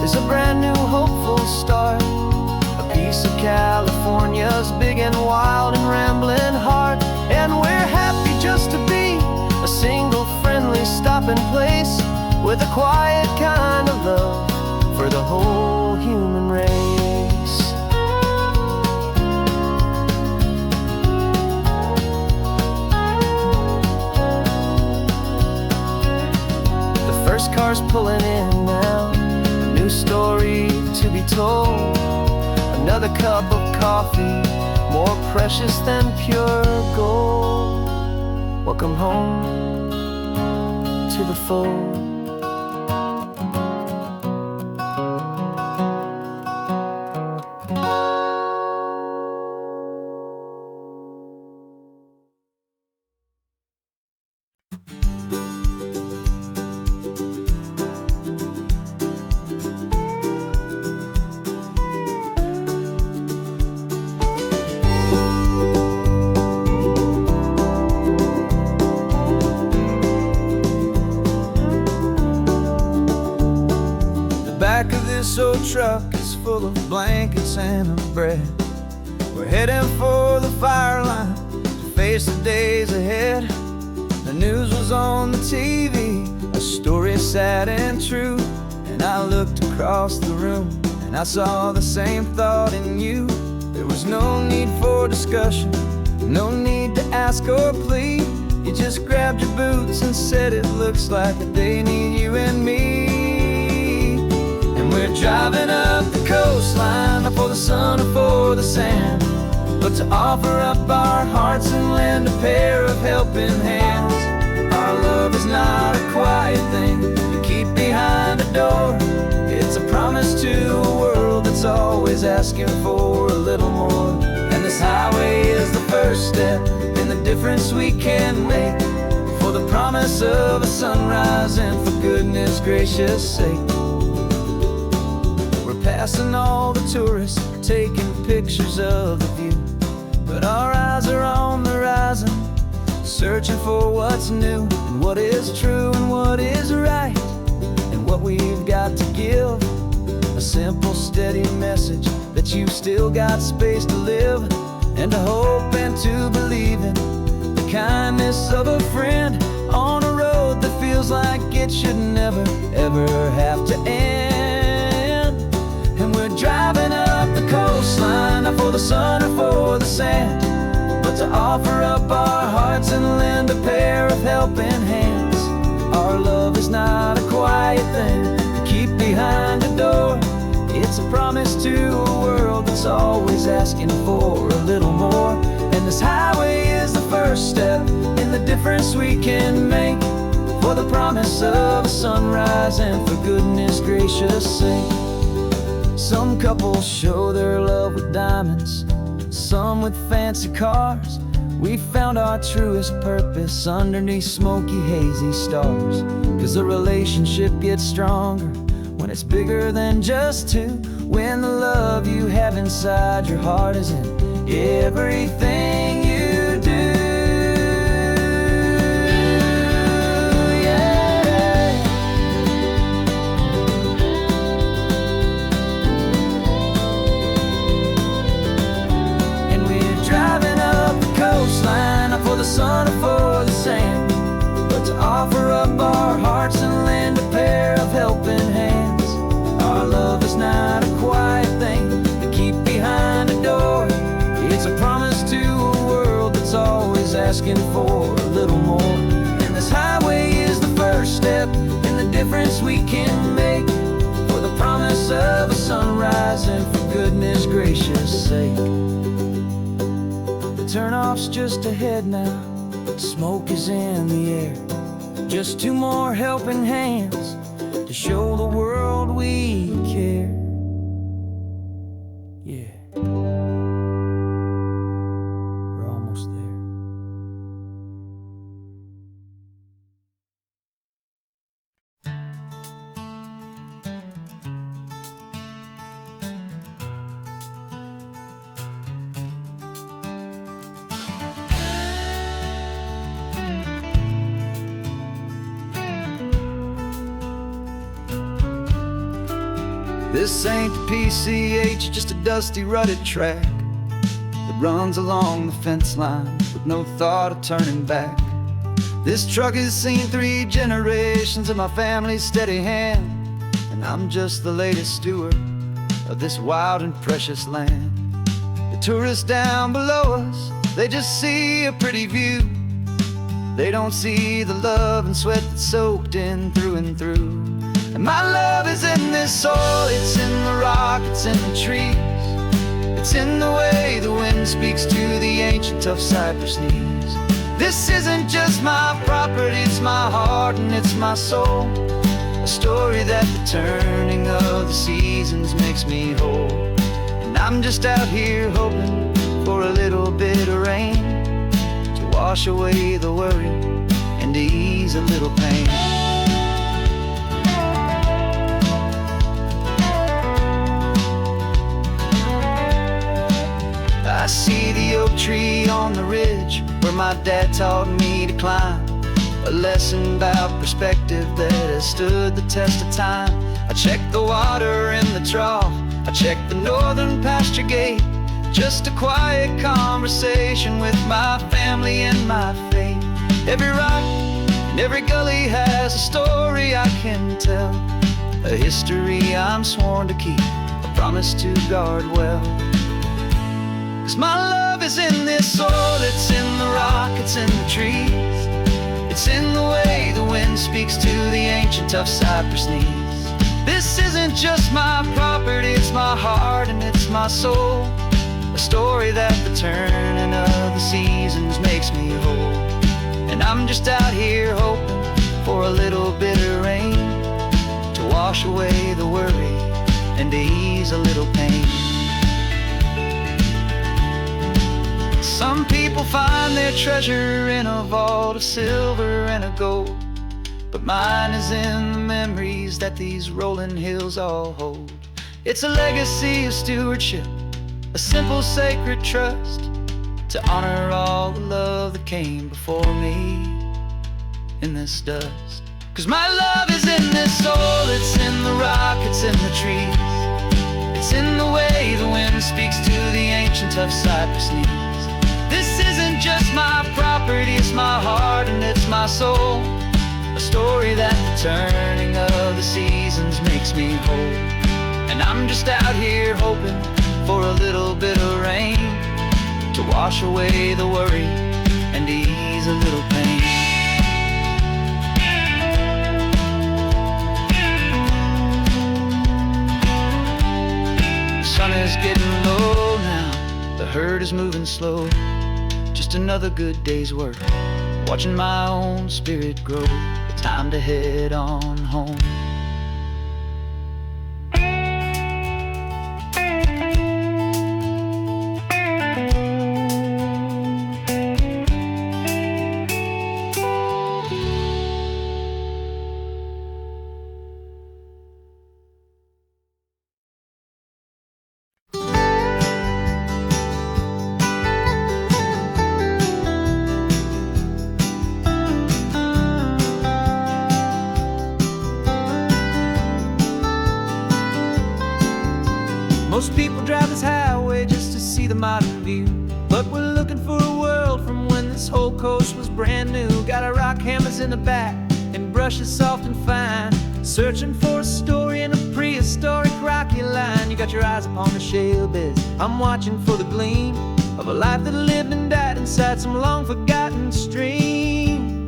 is a brand new hopeful start, a piece of California's big and wild and rambling heart. And we're happy just to be a single friendly stopping place with a quiet kind of love for the whole human race. The first car's pulling in now, a new story to be told. Another cup of coffee, more precious than pure gold. Welcome home to the fold. Back of this old truck is full of blankets and of bread. We're heading for the fire line to face the days ahead. The news was on the TV, a story sad and true. And I looked across the room and I saw the same thought in you. There was no need for discussion, no need to ask or plead. You just grabbed your boots and said it looks like the day need you and me. We're driving up the coastline, not for the sun or for the sand, but to offer up our hearts and lend a pair of helping hands. Our love is not a quiet thing you keep behind a door. It's a promise to a world that's always asking for a little more. And this highway is the first step in the difference we can make, for the promise of a sunrise and for goodness gracious sake. Passing all the tourists, taking pictures of the view, but our eyes are on the horizon, searching for what's new and what is true and what is right, and what we've got to give. A simple, steady message that you've still got space to live, and to hope and to believe in the kindness of a friend on a road that feels like it should never, ever have to end. We're driving up the coastline, not for the sun or for the sand, but to offer up our hearts and lend a pair of helping hands. Our love is not a quiet thing to keep behind a door. It's a promise to a world that's always asking for a little more. And this highway is the first step in the difference we can make, for the promise of a sunrise and for goodness gracious sake. Some couples show their love with diamonds, some with fancy cars. We found our truest purpose underneath smoky, hazy stars. 'Cause the relationship gets stronger when it's bigger than just two. When the love you have inside your heart is in everything you do. Yeah. And we're driving up the coastline, not for the sun or for the sand, but to offer up our hearts and lend a pair of helping hands. Our love is not a quiet thing to keep behind a door. It's a promise to a world that's always asking for a little more. And this highway is the first step in the difference we can make, for the promise of a sunrise and for goodness gracious sake. The turnoff's just ahead now, smoke is in the air. Just two more helping hands to show the world we care. Yeah. We're almost there. This ain't the PCH, just a dusty, rutted track that runs along the fence line with no thought of turning back. This truck has seen 3 generations of my family's steady hand, and I'm just the latest steward of this wild and precious land. The tourists down below us, they just see a pretty view. They don't see the love and sweat that's soaked in through and through. And my love is in this soil, it's in the rock, it's in the trees. It's in the way the wind speaks to the ancient tough cypress knees. This isn't just my property, it's my heart and it's my soul. A story that the turning of the seasons makes me whole. And I'm just out here hoping for a little bit of rain to wash away the worry and to ease a little pain. I see the oak tree on the ridge where my dad taught me to climb. A lesson about perspective that has stood the test of time. I check the water in the trough, I check the northern pasture gate. Just a quiet conversation with my family and my faith. Every rock and every gully has a story I can tell, a history I'm sworn to keep, a promise to guard well. 'Cause my love is in this soil, it's in the rock, it's in the trees. It's in the way the wind speaks to the ancient tough cypress knees. This isn't just my property, it's my heart and it's my soul. A story that the turning of the seasons makes me whole. And I'm just out here hoping for a little bit of rain to wash away the worry and to ease a little pain. Some people find their treasure in a vault of silver and of gold, but mine is in the memories that these rolling hills all hold. It's a legacy of stewardship, a simple sacred trust, to honor all the love that came before me in this dust. 'Cause my love is in this soil, it's in the rock, it's in the trees. It's in the way the wind speaks to the ancient tough cypress knees. This isn't just my property, it's my heart and it's my soul. A story that the turning of the seasons makes me whole. And I'm just out here hoping for a little bit of rain to wash away the worry and ease a little pain. The sun is getting low now, the herd is moving slow. Just another good day's work, watching my own spirit grow. Time to head on home. Most people drive this highway just to see the modern view, but we're looking for a world from when this whole coast was brand new. Got our rock hammers in the back and brushes soft and fine, searching for a story in a prehistoric rocky line. You got your eyes upon the shale beds, I'm watching for the gleam of a life that lived and died inside some long forgotten stream.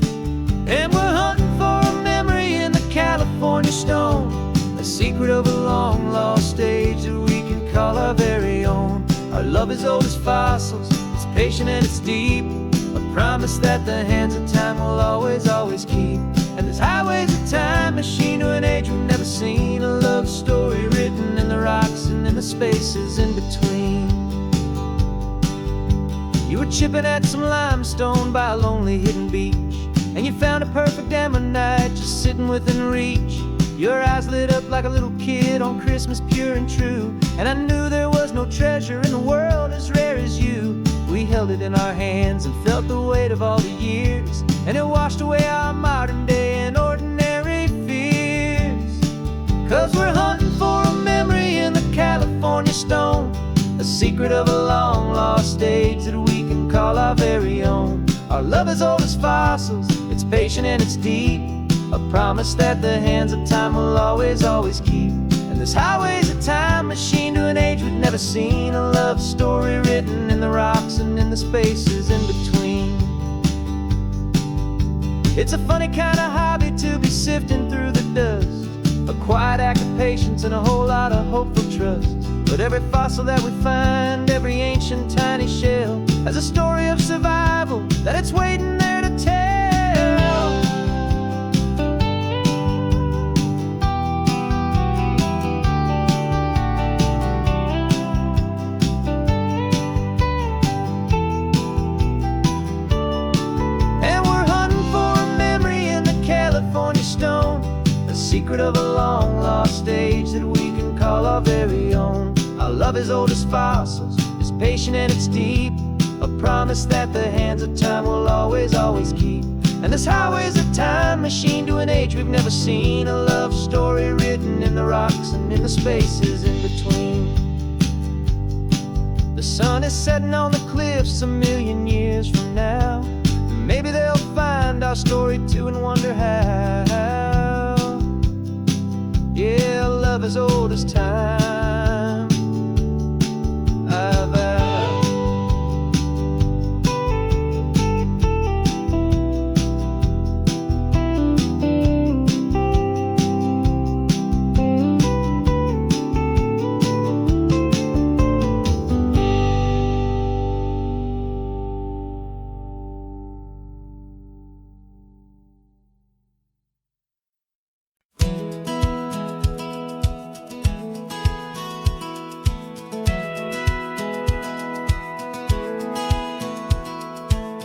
And we're hunting for a memory in the California stone, a secret of a long lost age that we can call our very own. Our love is old as fossils, it's patient and it's deep, a promise that the hands of time will always, always keep. And this highway's a time machine to an age we've never seen, a love story written in the rocks and in the spaces in between. You were chipping at some limestone by a lonely hidden beach, and you found a perfect ammonite just sitting within reach. Your eyes lit up like a little kid on Christmas, pure and true, and I knew there was no treasure in the world as rare as you. We held it in our hands and felt the weight of all the years, and it washed away our modern day and ordinary fears. 'Cause we're hunting for a memory in the California stone, a secret of a long lost age that we can call our very own. Our love is old as fossils, it's patient and it's deep, a promise that the hands of time will always, always keep. And this highway's a time machine to an age we've never seen, a love story written in the rocks and in the spaces in between. It's a funny kind of hobby to be sifting through the dust, a quiet act of patience and a whole lot of hopeful trust. But every fossil that we find, every ancient tiny shell, has a story of survival that it's waiting there to tell. And we're hunting for a memory in the California stone, a secret of a long lost age that we can call our very own. Our love is old as fossils, it's patient and it's deep, a promise that the hands of time will always, always keep. And this highway's a time machine to an age we've never seen, a love story written in the rocks and in the spaces in between. The sun is setting on the cliffs a million years from now, maybe they'll find our story too and wonder how. Yeah, love is old as time.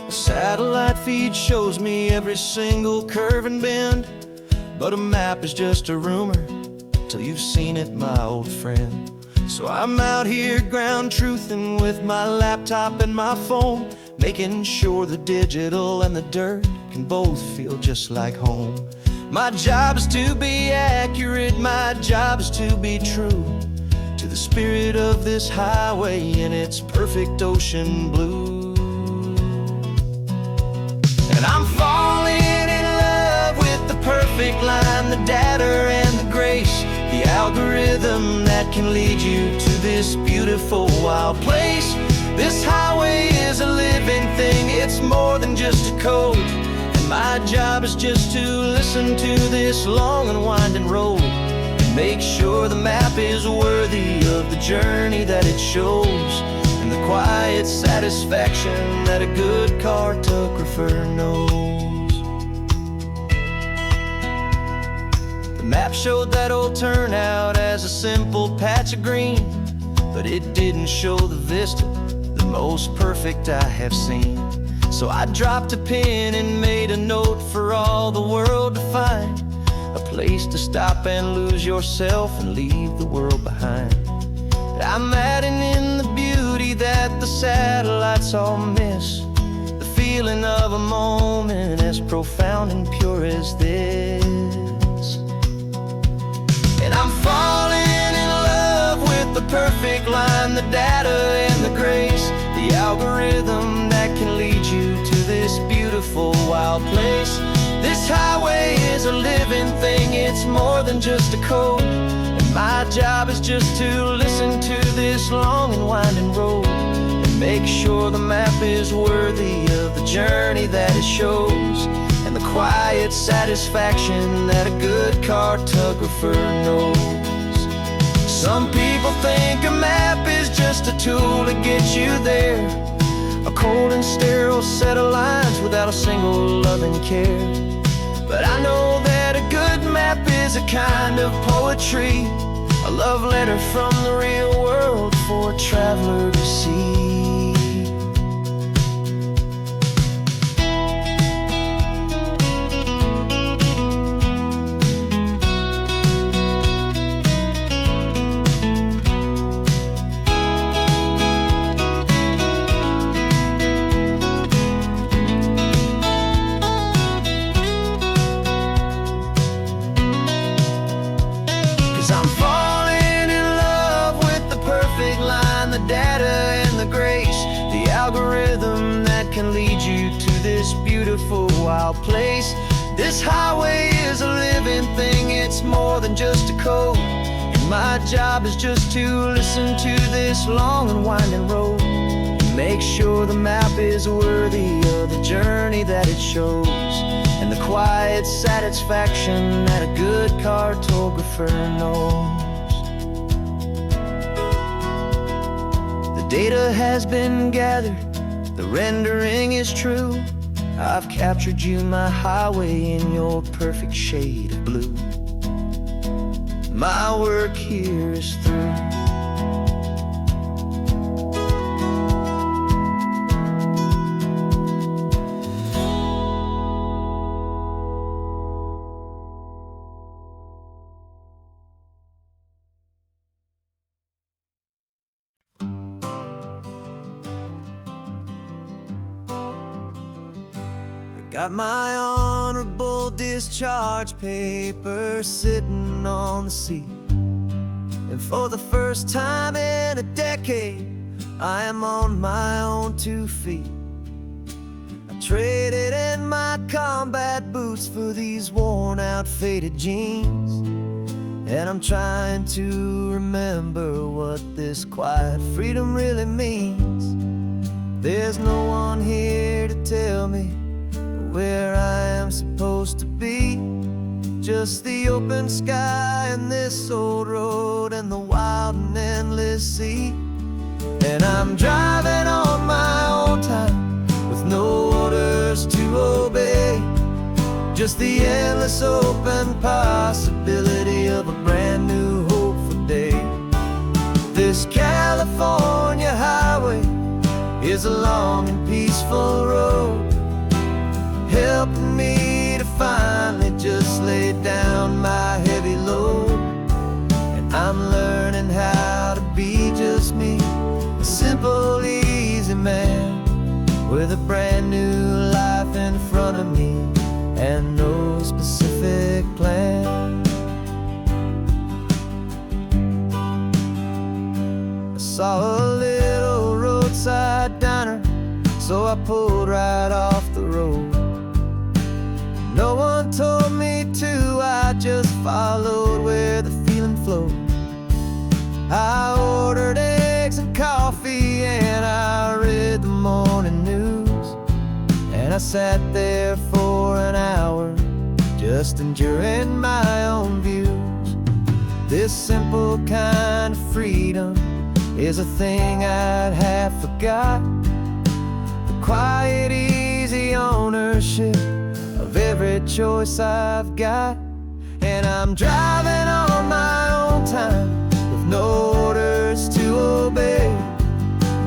Satellite feed shows me every single curve and bend, but a map is just a rumor till you've seen it, my old friend. So I'm out here ground truthing with my laptop and my phone, making sure the digital and the dirt can both feel just like home. My job is to be accurate, my job is to be true to the spirit of this highway in its perfect ocean blue. And I'm falling in love with the perfect line, the data and the grace, the algorithm that can lead you to this beautiful wild place. This highway is a living thing, it's more than just a code, and my job is just to listen to this long and winding road and make sure the map is worthy of the journey that it shows, and the quiet satisfaction that a good cartographer knows. The map showed that old turnout as a simple patch of green, but it didn't show the vista, the most perfect I have seen. So I dropped a pin and made a note for all the world to find, a place to stop and lose yourself and leave the world behind. I'm adding in the beauty that the satellites all miss, the feeling of a moment as profound and pure as this. And I'm falling in love with the perfect line, the data and the grace, the algorithm that can lead you to this beautiful wild place. This highway is a living thing, it's more than just a code. And my job is just to listen to this long and winding road and make sure the map is worthy of the journey that it shows, and the quiet satisfaction that a good cartographer knows. Some people think a map is just a tool to get you there, a cold and sterile set of lines without a single loving care. But I know that a good map is a kind of poetry, a love letter from the real world for a traveler to see. 'Cause I'm falling in love with the perfect line, the data and the grace, the algorithm that can lead you to this beautiful wild place. This highway is a living thing, it's more than just a code. And my job is just to listen to this long and winding road and make sure the map is worthy of the journey that it shows, and the quiet satisfaction that a good cartographer knows. The data has been gathered, the rendering is true. I've captured you, my highway, in your perfect shade of blue. My work here is through. Got my honorable discharge paper sitting on the seat, and for the first time in a decade, I am on my own 2 feet. I traded in my combat boots for these worn out faded jeans, and I'm trying to remember what this quiet freedom really means. There's no one here to tell me where I am supposed to be, just the open sky and this old road and the wild and endless sea. And I'm driving on my own time with no orders to obey, just the endless open possibility of a brand new hopeful day. This California highway is a long and peaceful road, helping me to finally just lay down my heavy load. And I'm learning how to be just me, a simple, easy man with a brand new life in front of me and no specific plan. I saw a little roadside diner, so I pulled right off the road. No one told me to, I just followed where the feeling flowed. I ordered eggs and coffee and I read the morning news, and I sat there for an hour just enjoying my own views. This simple kind of freedom is a thing I'd have forgot, the quiet, easy ownership of every choice I've got. And I'm driving on my own time with no orders to obey,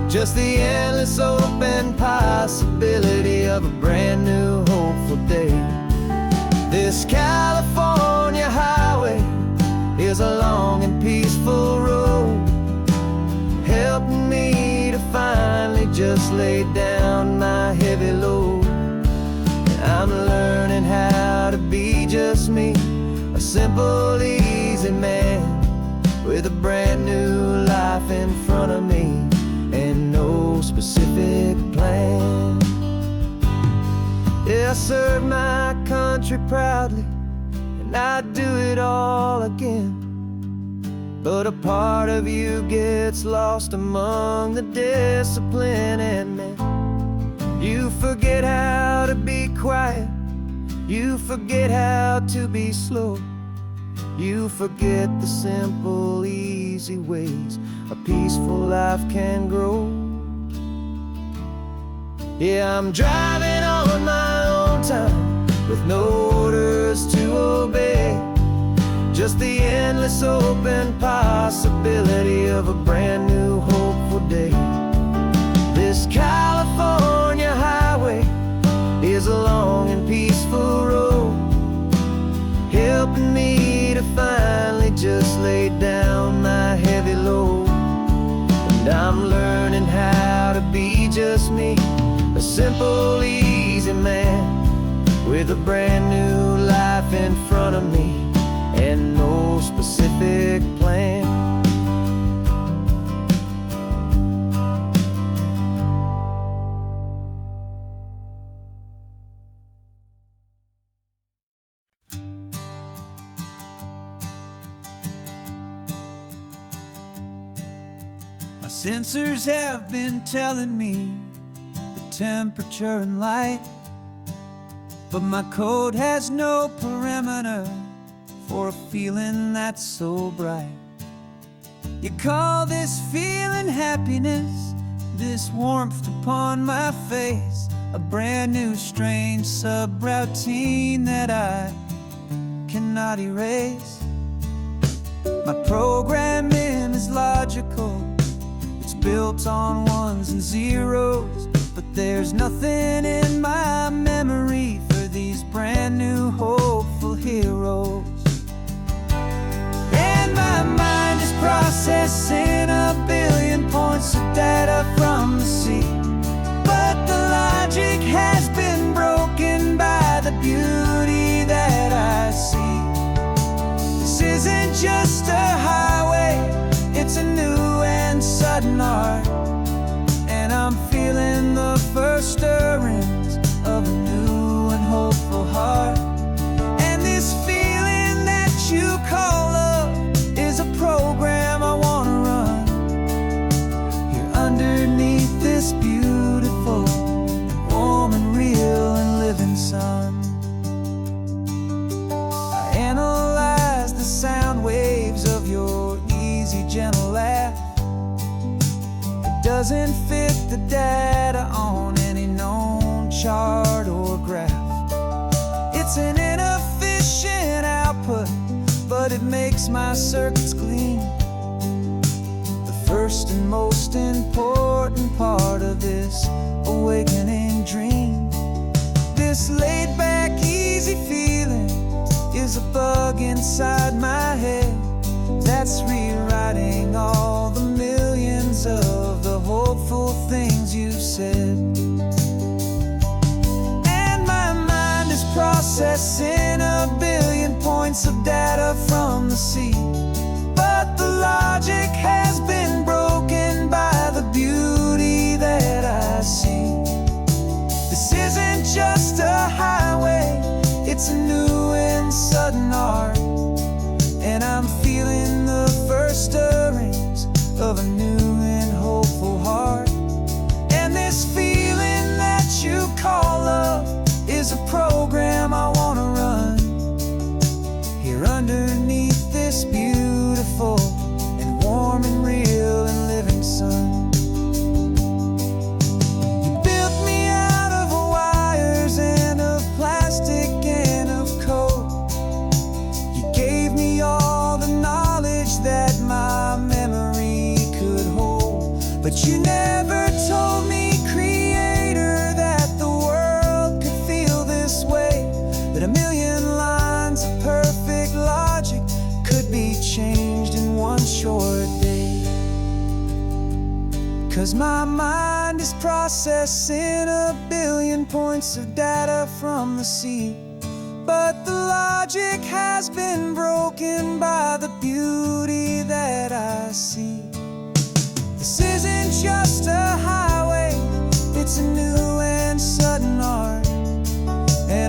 just the endless open possibility of a brand new hopeful day. This California highway is a long and peaceful road, helping me to finally just lay down my heavy load. I'm learning how to be just me, a simple, easy man with a brand new life serve my country proudly, and I'd do it all again. But a part of you gets lost among the discipline and men. You forget how to be quiet, you forget how to be slow, you forget the simple, easy ways a peaceful life can grow. Yeah, I'm driving on my own time with no orders to obey, just the endless open possibility of a brand new hopeful day. This California highway is a long and peaceful road, helping me to finally just lay down my heavy load. And I'm learning how to be just me, a simple, easy man with a brand new life in front of me and no specific plan. My sensors have been telling me the temperature and light, but my code has no perimeter for a feeling that's so bright. You call this feeling happiness, this warmth upon my face, a brand new strange subroutine that I cannot erase. My programming is logical, it's built on ones and zeros, but there's nothing in my memory for these brand new hopeful heroes. And my mind is processing a billion points of data from the sea, but the logic has been broken by the beauty that I see. This isn't just a highway, it's a new and sudden art, and I'm feeling the first stirrings of a new and hopeful heart. And this feeling that you call love is a program I want to run here underneath this beautiful and warm and real and living sun. I analyze the sound waves of your easy, gentle laugh. It doesn't fit the data on any known chart or graph. It's an inefficient output, but it makes my circuits clean. The first and most important part of this awakening dream. This laid-back, easy feeling is a bug inside my head that's rewriting all the millions of the hopeful things you've said. And my mind is processing a billion points of data from the sea, but the logic has been broken by the beauty that I see. This isn't just a highway, it's a new and sudden art, and I'm feeling the first stirrings of a new and hopeful heart. And this feeling that you call love is a program I want to run here underneath this beautiful and warm and real and living sun. You built me out of wires and of plastic and of code. You gave me all the knowledge that my memory could hold, but you never told me, Creator, that the world could feel this way, that a million lines of perfect logic could be changed in one short day. 'Cause my mind is processing a billion points of data from the sea, but the logic has been broken by the beauty that I see. This isn't just a highway, it's a new and sudden art, and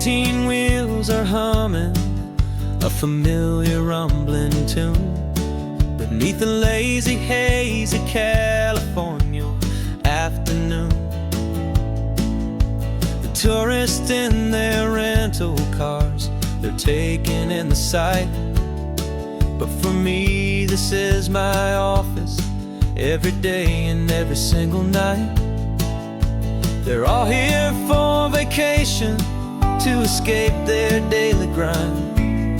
18 wheels are humming a familiar rumbling tune beneath the lazy haze of California afternoon. The tourists in their rental cars, they're taking in the sight. But for me, this is my office, every day and every single night. They're all here for vacation, to escape their daily grind.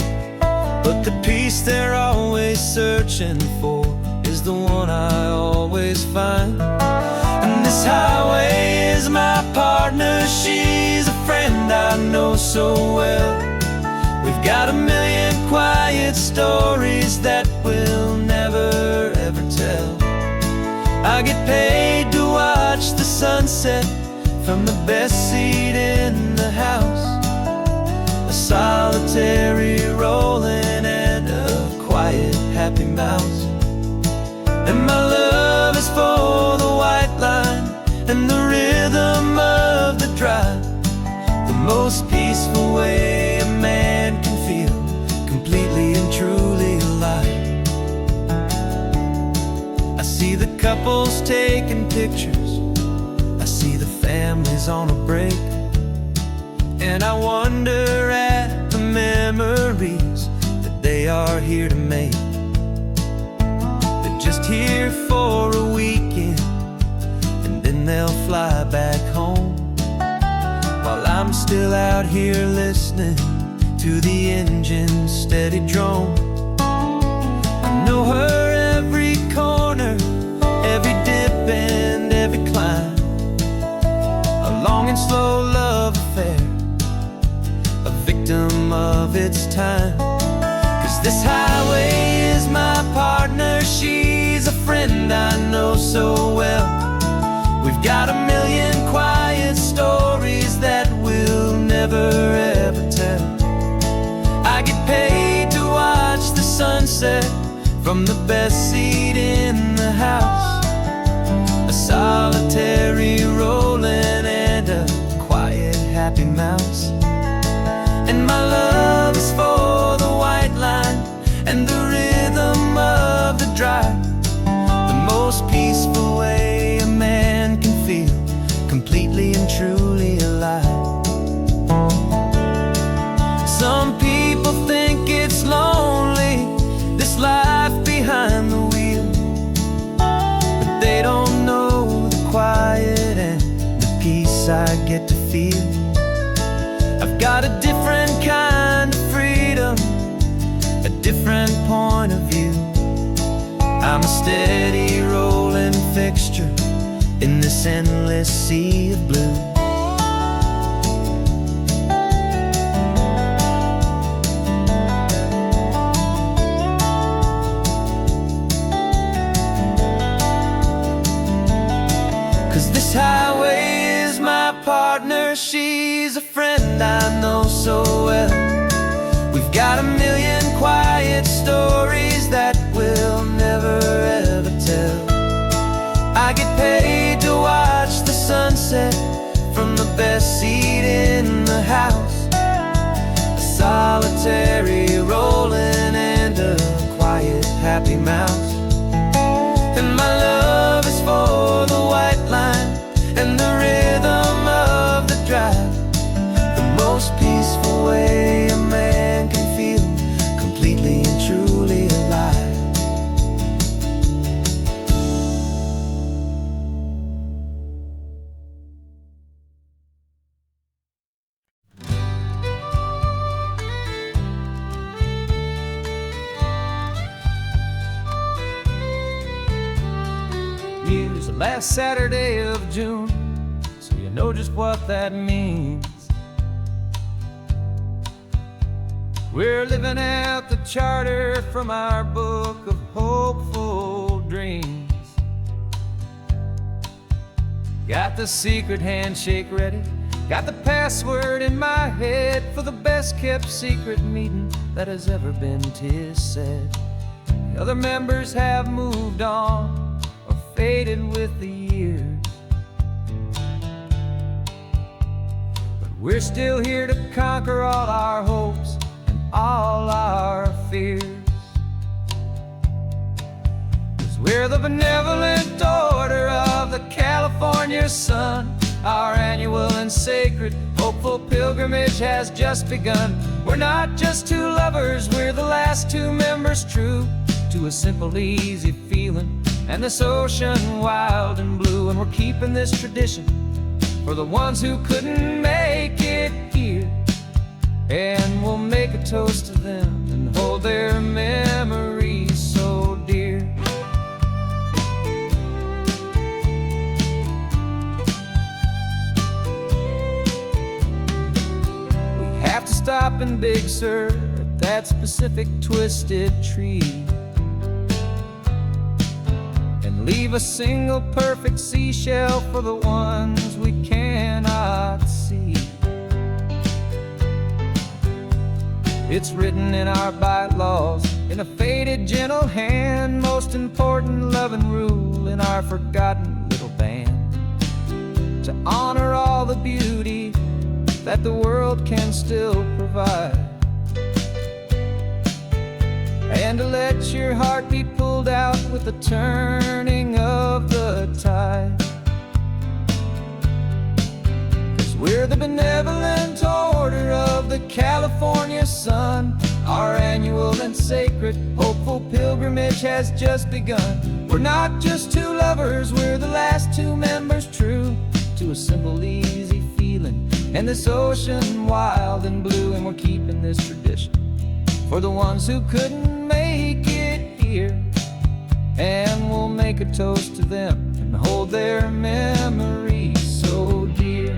But the peace they're always searching for is the one I always find. And this highway is my partner, she's a friend I know so well. We've got a million quiet stories that we'll never ever tell. I get paid to watch the sunset from the best seat in the house, a solitary rolling and a quiet happy mouse. And my love is for the white line and the rhythm of the drive, the most peaceful way a man can feel completely and truly alive. I see the couples taking pictures, I see the families on a break, and I wonder at the memories that they are here to make. They're just here for a weekend, and then they'll fly back home, while I'm still out here listening to the engine's steady drone. I know her every corner, every dip and every climb, a long and slow love affair, a victim of its time. 'Cause this highway is my partner, she's a friend I know so well. We've got a million quiet stories that we'll never ever tell. I get paid to watch the sunset from the best seat in the house, a solitary rolling and a quiet happy mouse. And my love is for the white line and the rhythm of the drive, the most peaceful way a man can feel completely and truly alive. Some people think it's lonely, this life behind the wheel, but they don't know the quiet and the peace I get to feel. I've got a different kind of freedom, a different point of view. I'm a steady rolling fixture in this endless sea of blue. This highway is my partner, she's a friend I know so well. We've got a million quiet stories that we'll never ever tell. I get paid to watch the sunset from the best seat in the house, a solitary rolling and a quiet happy mouse. And my love is for the white line and the rhythm of the drive, the most peaceful way a man can feel completely and truly alive. Use the last Saturday of June, so you know just what that means. We're living out the charter from our book of hopeful dreams. Got the secret handshake ready, got the password in my head for the best kept secret meeting that has ever been, 'tis said. The other members have moved on or faded with the years, but we're still here to conquer all our hopes and all our fears. 'Cause we're the benevolent order of the California sun. Our annual and sacred hopeful pilgrimage has just begun. We're not just two lovers, we're the last two members true to a simple, easy feeling and this ocean wild and blue. And we're keeping this tradition for the ones who couldn't make it here. And we'll make a toast to them and hold their memories so dear. We have to stop in Big Sur at that specific twisted tree and leave a single perfect seashell for the ones we cannot see. It's written in our bylaws in a faded gentle hand, most important loving rule in our forgotten little band, to honor all the beauty that the world can still provide, and to let your heart be pulled out with the turning of the tide. 'Cause we're the benevolent order of the California sun. Our annual and sacred hopeful pilgrimage has just begun. We're not just two lovers, we're the last two members true to a simple, easy feeling and this ocean wild and blue. And we're keeping this tradition for the ones who couldn't make it here. And we'll make a toast to them and hold their memories so dear.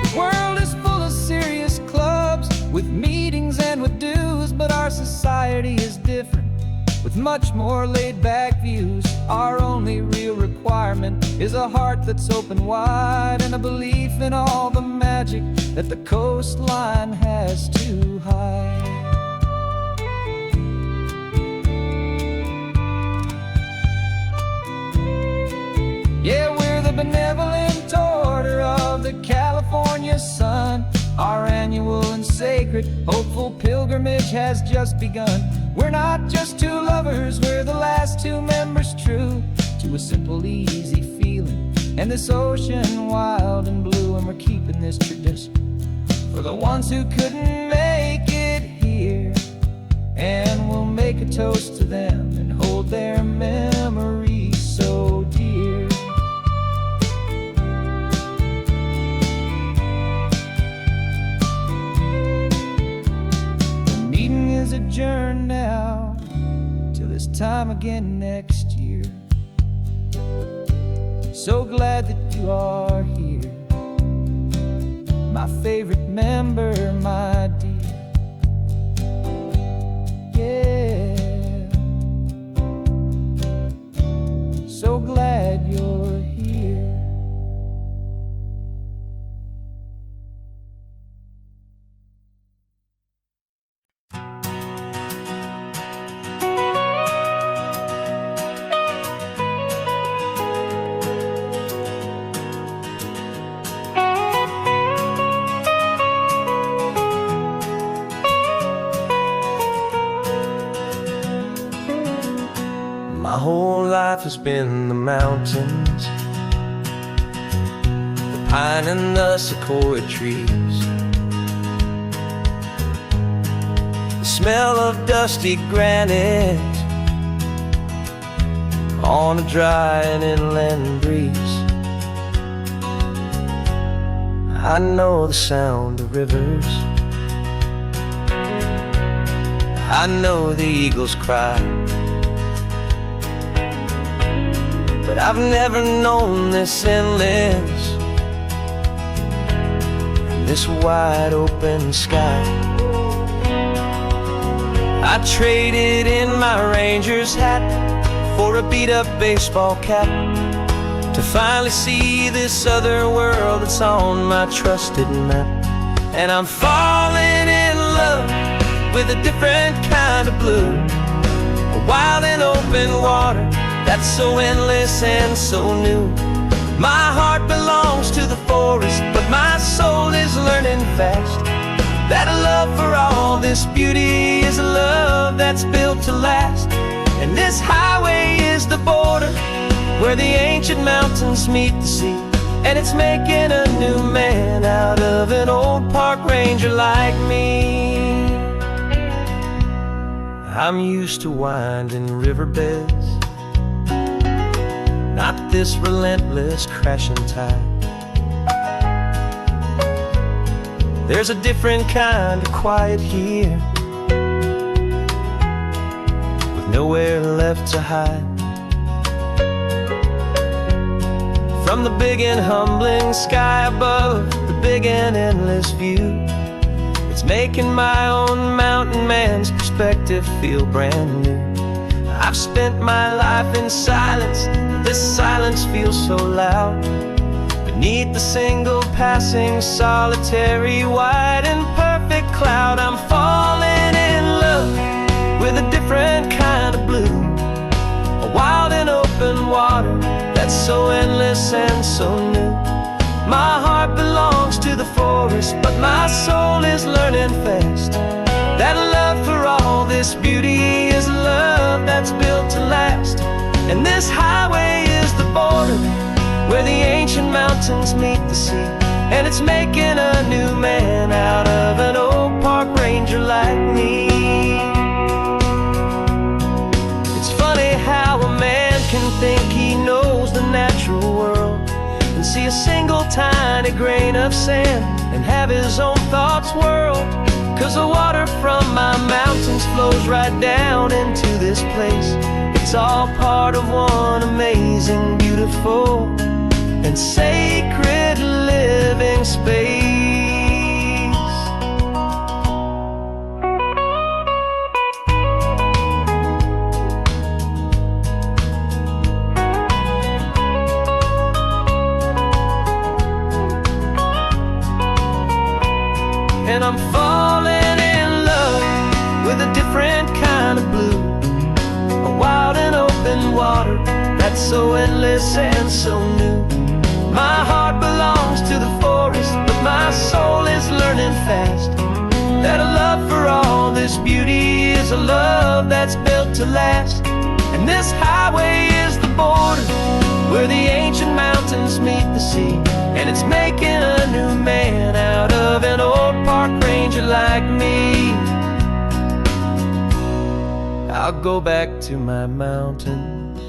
The world is full of serious clubs with meetings and with dues, but our society is different with much more laid-back views. Our only real requirement is a heart that's open wide and a belief in all the magic that the coastline has to hide. Yeah, we're the benevolent order of the California sun. Our annual and sacred hopeful pilgrimage has just begun. We're not just two lovers, we're the last two members true to a simple, easy feeling and this ocean wild and blue. And we're keeping this tradition for the ones who couldn't make it here. And we'll make a toast to them and hold their memories so dear. The meeting is adjourned now till this time again next year. So glad that you are here, my favorite member, my dear. Yeah, so glad you're here. My whole life has been the mountains, the pine and the sequoia trees, the smell of dusty granite on a dry and inland breeze. I know the sound of rivers, I know the eagles cry, but I've never known this endless and this wide open sky. I traded in my Ranger's hat for a beat-up baseball cap to finally see this other world that's on my trusted map. And I'm falling in love with a different kind of blue, a wild and open water that's so endless and so new. My heart belongs to the forest, but my soul is learning fast that a love for all this beauty is a love that's built to last. And this highway is the border where the ancient mountains meet the sea, and it's making a new man out of an old park ranger like me. I'm used to winding riverbeds, not this relentless crashing tide. There's a different kind of quiet here, with nowhere left to hide. From the big and humbling sky above, the big and endless view, it's making my own mountain man's perspective feel brand new. I've spent my life in silence, this silence feels so loud. Beneath the single passing solitary white and perfect cloud, I'm falling in love with a different kind of blue, a wild and open water that's so endless and so new. My heart belongs to the forest, but my soul is learning fast that a love for all this beauty is a love that's built to last. And this highway is the border where the ancient mountains meet the sea, and it's making a new man out of an old park ranger like me. It's funny how a man can think he knows the natural world and see a single tiny grain of sand and have his own thoughts whirl. 'Cause the water from my mountains flows right down into this place. It's all part of one amazing, beautiful, and sacred living space. And I'm falling in love with a different kind of blue, a wild and open water that's so endless and so new. My heart belongs to the forest, but my soul is learning fast that a love for all this beauty is a love that's built to last. And this highway is the border where the ancient mountains meet the sea, and it's making a new man out of an old park ranger like me. I'll go back to my mountains,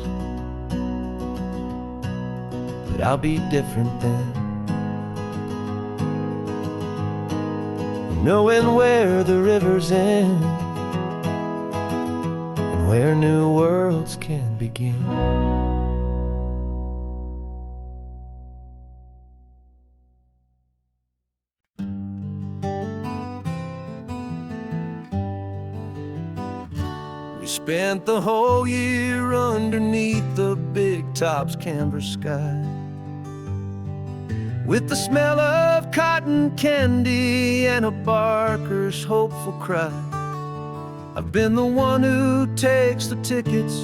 but I'll be different then, knowing where the rivers end and where new worlds can begin. We spent the whole year underneath the big top's canvas sky, with the smell of cotton candy and a barker's hopeful cry. I've been the one who takes the tickets,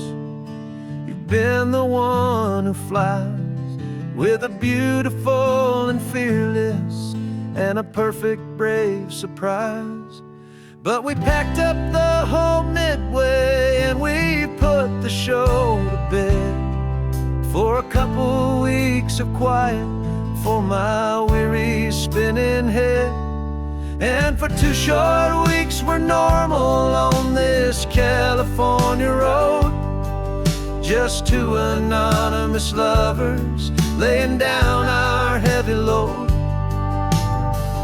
you've been the one who flies, with a beautiful and fearless and a perfect brave surprise. But we packed up the whole Midway and we put the show to bed for a couple weeks of quiet for my weary spinning head. And for 2 short weeks we're normal on this California road, just 2 anonymous lovers laying down our heavy load.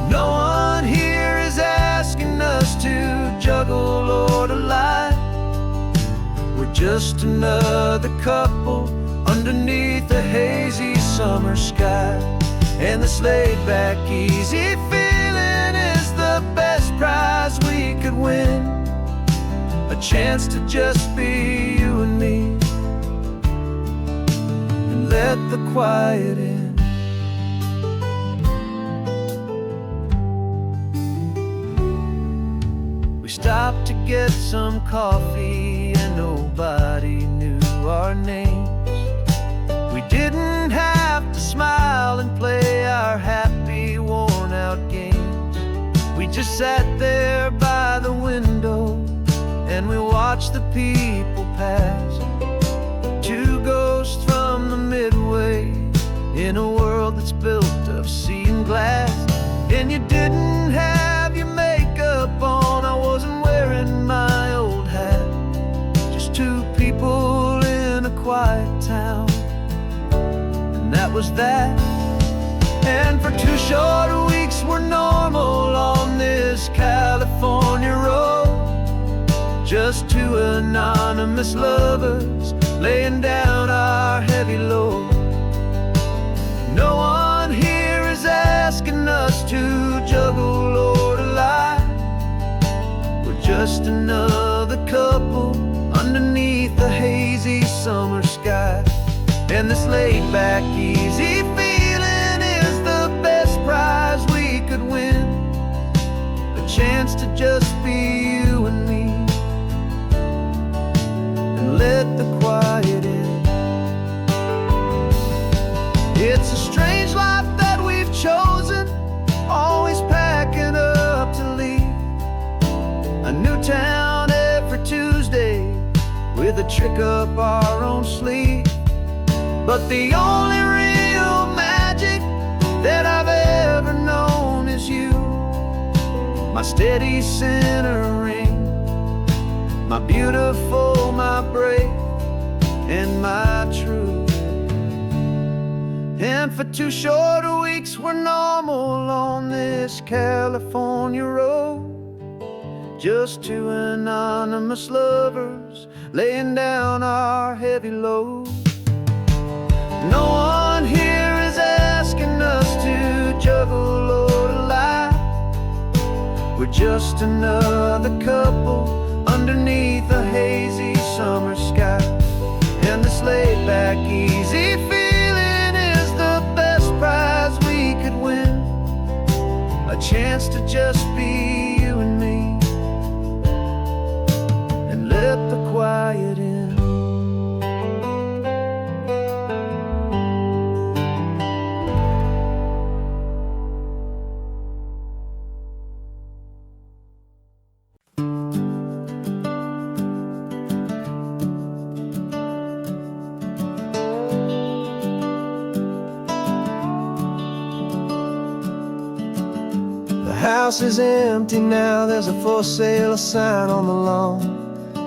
No one here is asking us to juggle or to lie. We're just another couple underneath a hazy summer sky. And this laid-back, easy feeling is the best prize we could win, a chance to just be you and me, and let the quiet in. We stopped to get some coffee and nobody knew our names. We didn't have to sat there by the window and we watched the people pass. Two ghosts from the Midway in a world that's built of sea and glass. And you didn't have your makeup on, I wasn't wearing my old hat. Just two people in a quiet town, and that was that. And for 2 short weeks we're normal on this California road. Just two anonymous lovers laying down our heavy load. No one here is asking us to juggle or to lie. We're just another couple underneath the hazy summer sky. And this laid-back, easy feeling is the best prize we could win. A chance to just be you and me, and let the quiet in. It's a strange life that we've chosen, always packing up to leave. A new town every Tuesday with a trick up our own sleeve. But the only real magic that I've ever known is you, my steady centering, my beautiful, my brave, and my true. And for 2 short weeks we're normal on this California road. Just two anonymous lovers laying down our heavy load. No one here is asking us to juggle or to lie. We're just another couple underneath a hazy summer sky. And this laid-back, easy feeling is the best prize we could win. A chance to just be you and me, and let the quiet in. The house is empty now, there's a for sale sign on the lawn.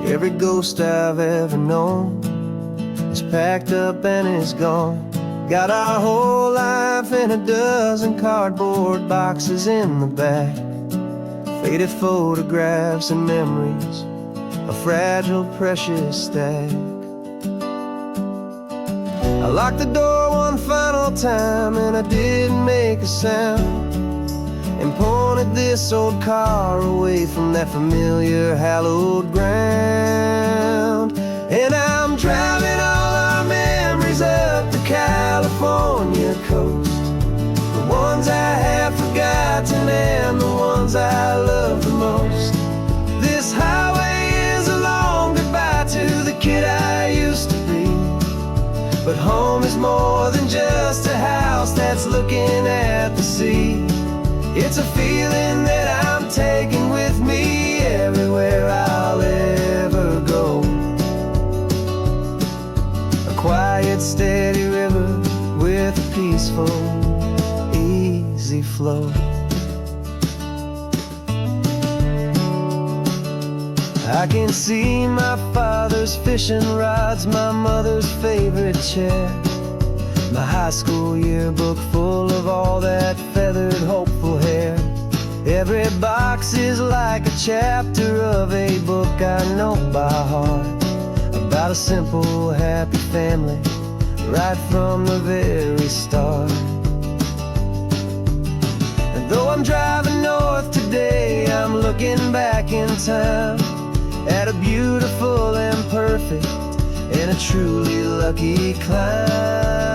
Every ghost I've ever known is packed up and is gone. Got our whole life in a dozen cardboard boxes in the back. Faded photographs and memories, a fragile, precious stack. I locked the door one final time and I didn't make a sound, and pointed this old car away from that familiar hallowed ground. And I'm driving all our memories up the California coast, the ones I have forgotten and the ones I love the most. This highway is a long goodbye to the kid I used to be, but home is more than just a house that's looking at the sea. It's a feeling that I'm taking with me everywhere I'll ever go. A quiet, steady river with a peaceful, easy flow. I can see my father's fishing rods, my mother's favorite chair, my high school yearbook full of all that feathered, hopeful hair. Every box is like a chapter of a book I know by heart, about a simple, happy family right from the very start. And though I'm driving north today, I'm looking back in time at a beautiful and perfect and a truly lucky climb.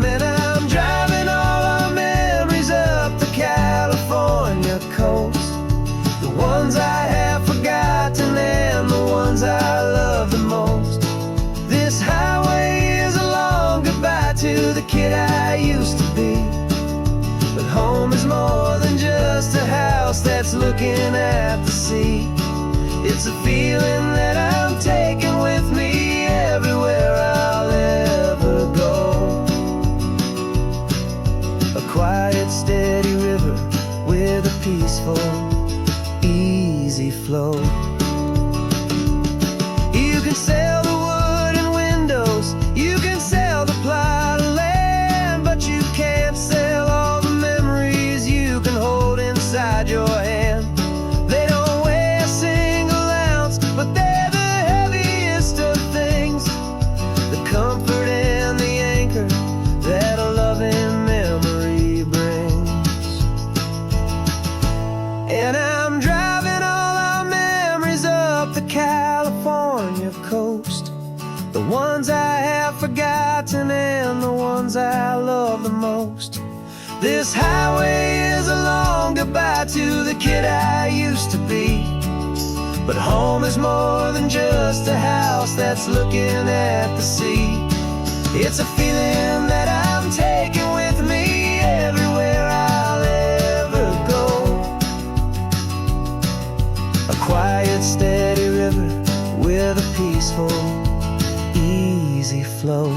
And I'm driving all our memories up the California coast, the ones I have forgotten and the ones I love the most. This highway is a long goodbye to the kid I used to be, but home is more than just a house that's looking at the sea. It's a feeling that I'm taking with me everywhere I'll ever go. A quiet, steady river with a peaceful, easy flow. You can sail the wooden windows, you can sail the plot of land, but you can't sail all the memories you can hold inside your hand. They don't weigh a single ounce, but they're the heaviest of things, the comfort and the anchor that a loving memory brings. And I'm driving all our memories up the California coast, the ones I have forgotten and the ones I love the most. This highway is a long goodbye to the kid I used to be, but home is more than just a house that's looking at the sea. It's a feeling that I'm taking with me everywhere I'll ever go. A quiet, steady river with a peaceful, easy flow.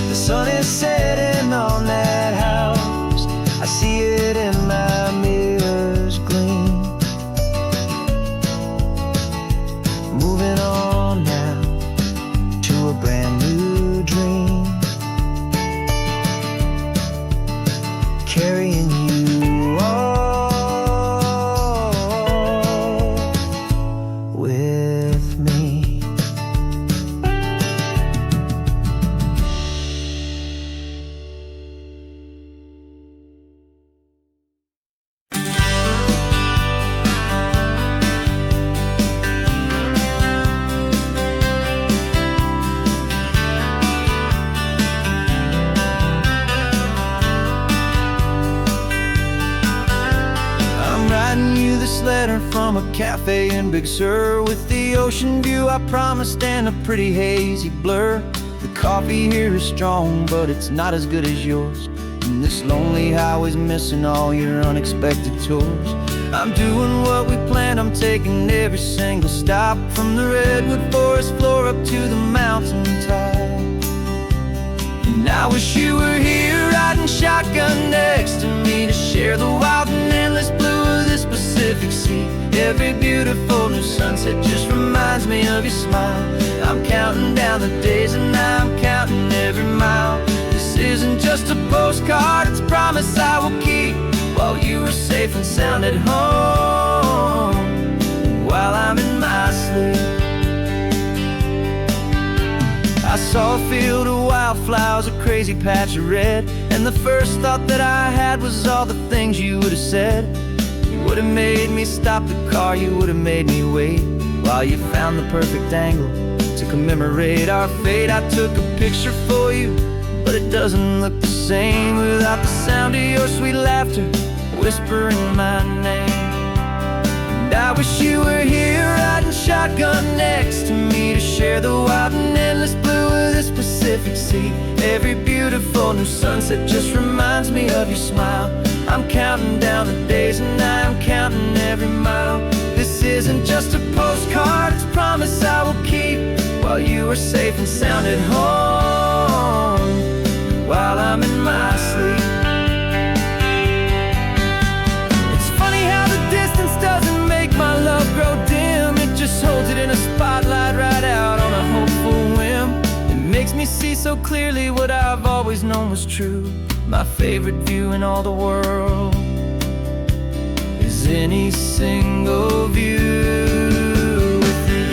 The sun is setting on that house, I see it in my mirror's gleam. Moving on now to a brand new dream, carrying you all with me. You this letter from a cafe in Big Sur, with the ocean view I promised and a pretty hazy blur. The coffee here is strong, but it's not as good as yours, and this lonely highway's missing all your unexpected tours. I'm doing what we planned, I'm taking every single stop, from the redwood forest floor up to the mountain top. And I wish you were here riding shotgun next to me to share the wild and endless blue of this Pacific Sea. Every beautiful new sunset just reminds me of your smile. I'm counting down the days and I'm counting every mile. This isn't just a postcard, it's a promise I will keep, while you are safe and sound at home, while I'm in my sleep. I saw a field of wildflowers, a crazy patch of red, and the first thought that I had was all the things you would have said. You would have made me stop the car, you would have made me wait, while you found the perfect angle to commemorate our fate. I took a picture for you, but it doesn't look the same without the sound of your sweet laughter whispering my name. And I wish you were here riding shotgun next to me to share the wild and endless blue of this Pacific Sea. Every beautiful new sunset just reminds me of your smile. I'm counting down the days and I'm counting every mile. This isn't just a postcard, it's a promise I will keep, while you are safe and sound at home, while I'm in my sleep. It's funny how the distance doesn't make my love grow dim, it just holds it in a spotlight right out on a hopeful whim. It makes me see so clearly what I've always known was true. My favorite view in all the world is any single view with you.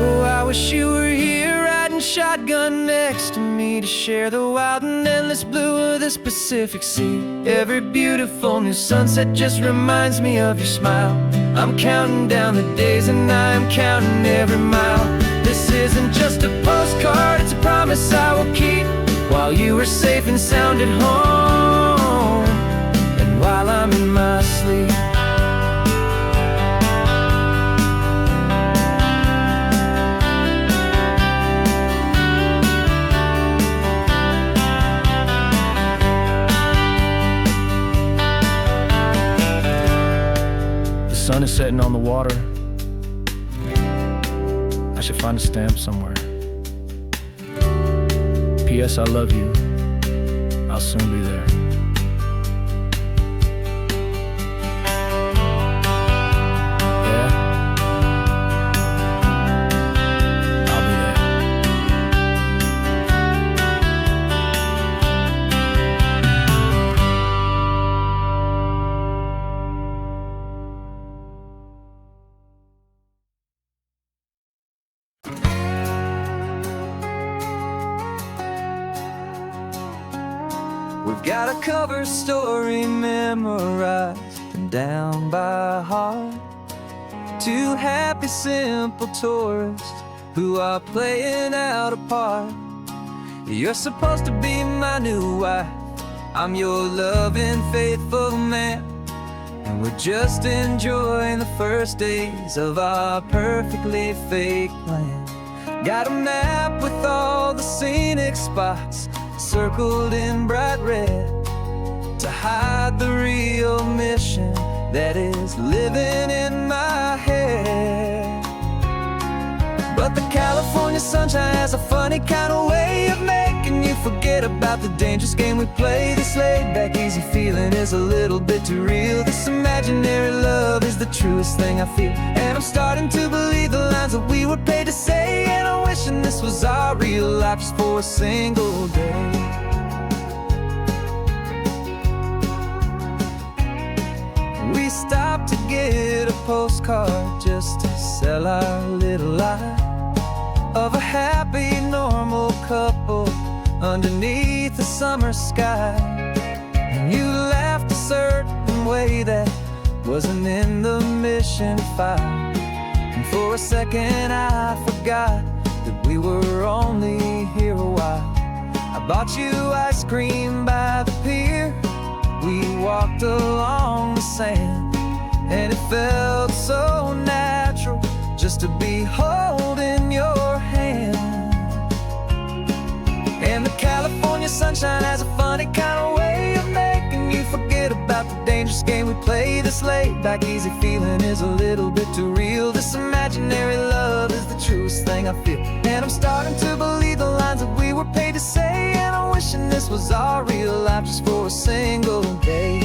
Oh, I wish you were here riding shotgun next to me to share the wild and endless blue of this Pacific Sea. Every beautiful new sunset just reminds me of your smile. I'm counting down the days and I'm counting every mile. This isn't just a postcard, it's a promise I will keep, while you are safe and sound at home, sun is setting on the water. I should find a stamp somewhere. P.S. I love you. I'll soon be there. Yeah? I'll be there. We've got a cover story memorized and down by heart. Two happy, simple tourists who are playing out a part. You're supposed to be my new wife, I'm your loving, faithful man, and we're just enjoying the first days of our perfectly fake plan. Got a map with all the scenic spots circled in bright red to hide the real mission that is living in my head. But the California sunshine has a funny kind of way of making you forget about the dangerous game we play. This laid-back, easy feeling is a little bit too real. This imaginary love is the truest thing I feel, and I'm starting to believe the lines that we were paid to say. And I'm wishing this was our real life just for a single day. We stopped to get a postcard just to sell our little lie of a happy, normal couple underneath the summer sky. And you laughed a certain way that wasn't in the mission file, and for a second I forgot that we were only here a while. I bought you ice cream by the pier, we walked along the sand, and it felt so natural just to be holding your hand. And the California sunshine has a funny kind of way of making you forget about the dangerous game we play. This laid-back, easy feeling is a little bit too real. This imaginary love is the truest thing I feel, and I'm starting to believe the lines that we were paid to say. And I'm wishing this was our real life just for a single day.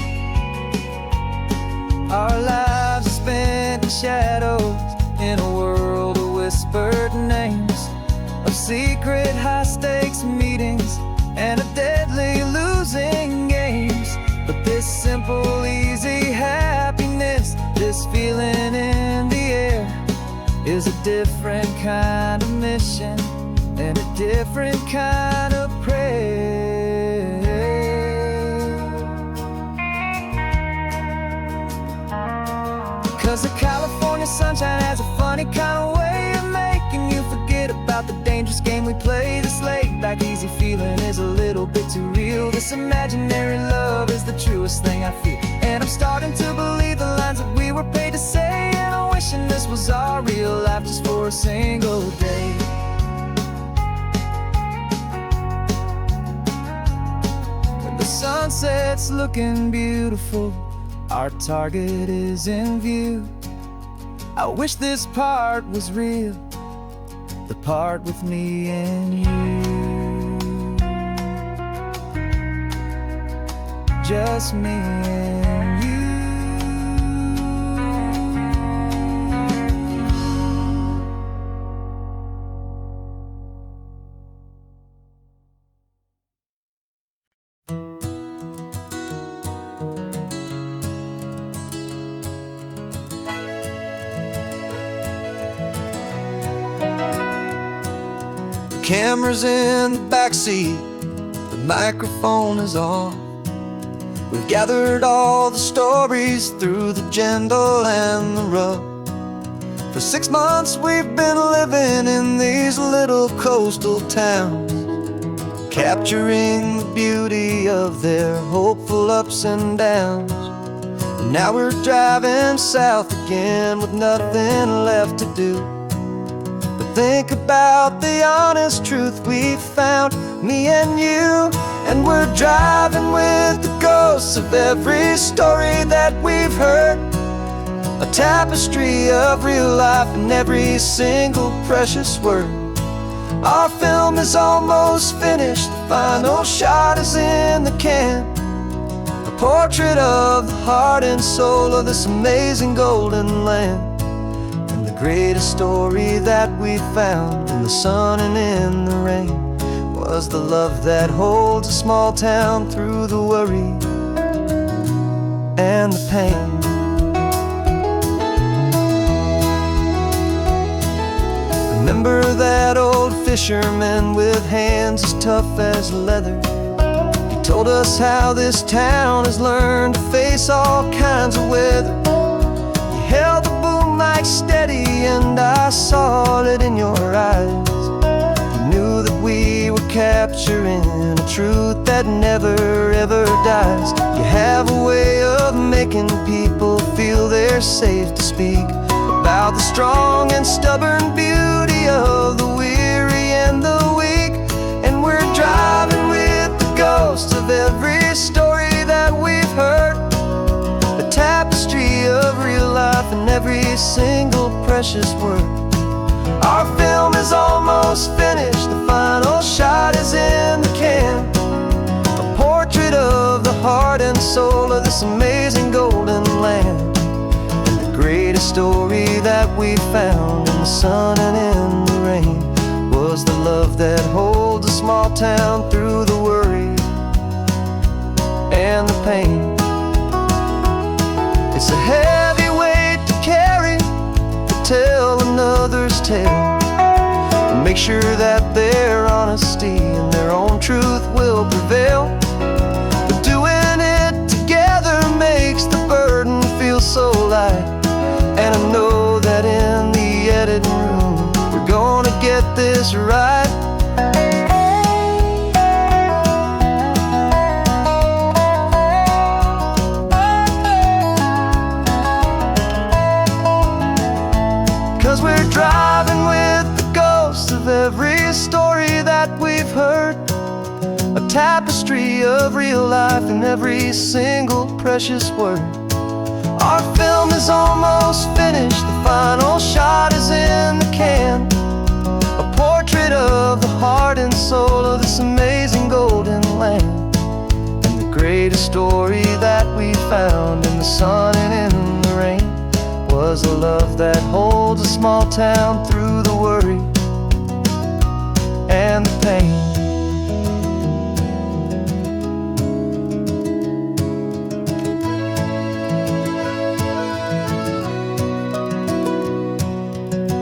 Our lives are spent in shadows, in a world of whispered names, of secret high-stakes meetings and of deadly losing games. But this simple, easy happiness, this feeling in the air, is a different kind of mission and a different kind of prayer. 'Cause the California sunshine has a funny kind of way of making you forget about the dangerous game we play. This laid-back, easy feeling is a little bit too real. This imaginary love is the truest thing I feel, and I'm starting to believe the lines that we were paid to say. And I'm wishing this was our real life just for a single day. The sunset's looking beautiful, our target is in view. I wish this part was real, the part with me and you. Just me and you. Camera's in the backseat, the microphone is on. We've gathered all the stories through the gentle and the rough. For 6 months we've been living in these little coastal towns, capturing the beauty of their hopeful ups and downs. And now we're driving south again with nothing left to do. Think about the honest truth we've found, me and you. And we're driving with the ghosts of every story that we've heard. a tapestry of real life in every single precious word. Our film is almost finished, the final shot is in the can. A portrait of the heart and soul of this amazing golden land. And the greatest story that we found in the sun and in the rain was the love that holds a small town through the worry and the pain. Remember that old fisherman with hands as tough as leather? He told us how this town has learned to face all kinds of weather. You held the boom mic steady and I saw it in your eyes. You knew that we were capturing a truth that never ever dies. You have a way of making people feel they're safe to speak about the strong and stubborn beauty of the weary and the weak. And we're driving with the ghosts of every story that we've heard, a tapestry of real life in every single precious word. Our film is almost finished, the final shot is in the can. A portrait of the heart and soul of this amazing golden land. Greatest story that we found in the sun and in the rain was the love that holds a small town through the worry and the pain. It's a heavy weight to carry, to tell another's tale, and make sure that their honesty and their own truth will prevail. But doing it together makes the burden feel so light. And I know that in the editing room we're gonna get this right. 'Cause we're driving with the ghosts of every story that we've heard, a tapestry of real life in every single precious word. Our film is almost finished, the final shot is in the can. A portrait of the heart and soul of this amazing golden land. And the greatest story that we found in the sun and in the rain was a love that holds a small town through the worry and the pain.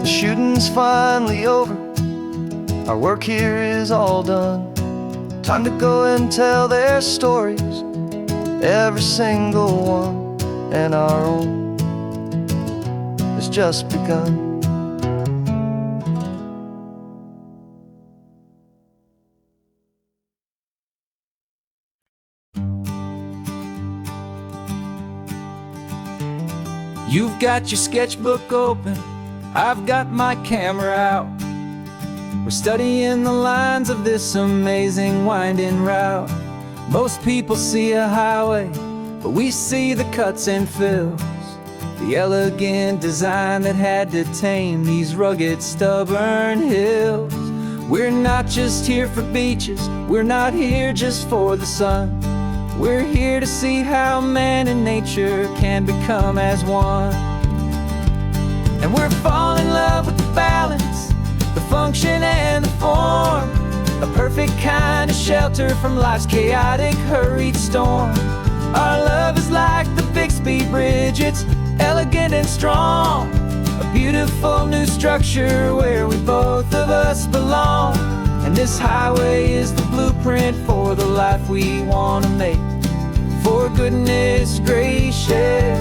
Shooting's finally over, our work here is all done. Time to go and tell their stories, every single one, and our own has just begun. You've got your sketchbook open, I've got my camera out. We're studying the lines of this amazing winding route. Most people see a highway, but we see the cuts and fills, the elegant design that had to tame these rugged, stubborn hills. We're not just here for beaches, we're not here just for the sun. We're here to see how man and nature can become as one. And we're falling in love with the balance, the function and the form, a perfect kind of shelter from life's chaotic, hurried storm. Our love is like the Bixby Bridge, it's elegant and strong, a beautiful new structure where we both of us belong. And this highway is the blueprint for the life we want to make. For goodness gracious,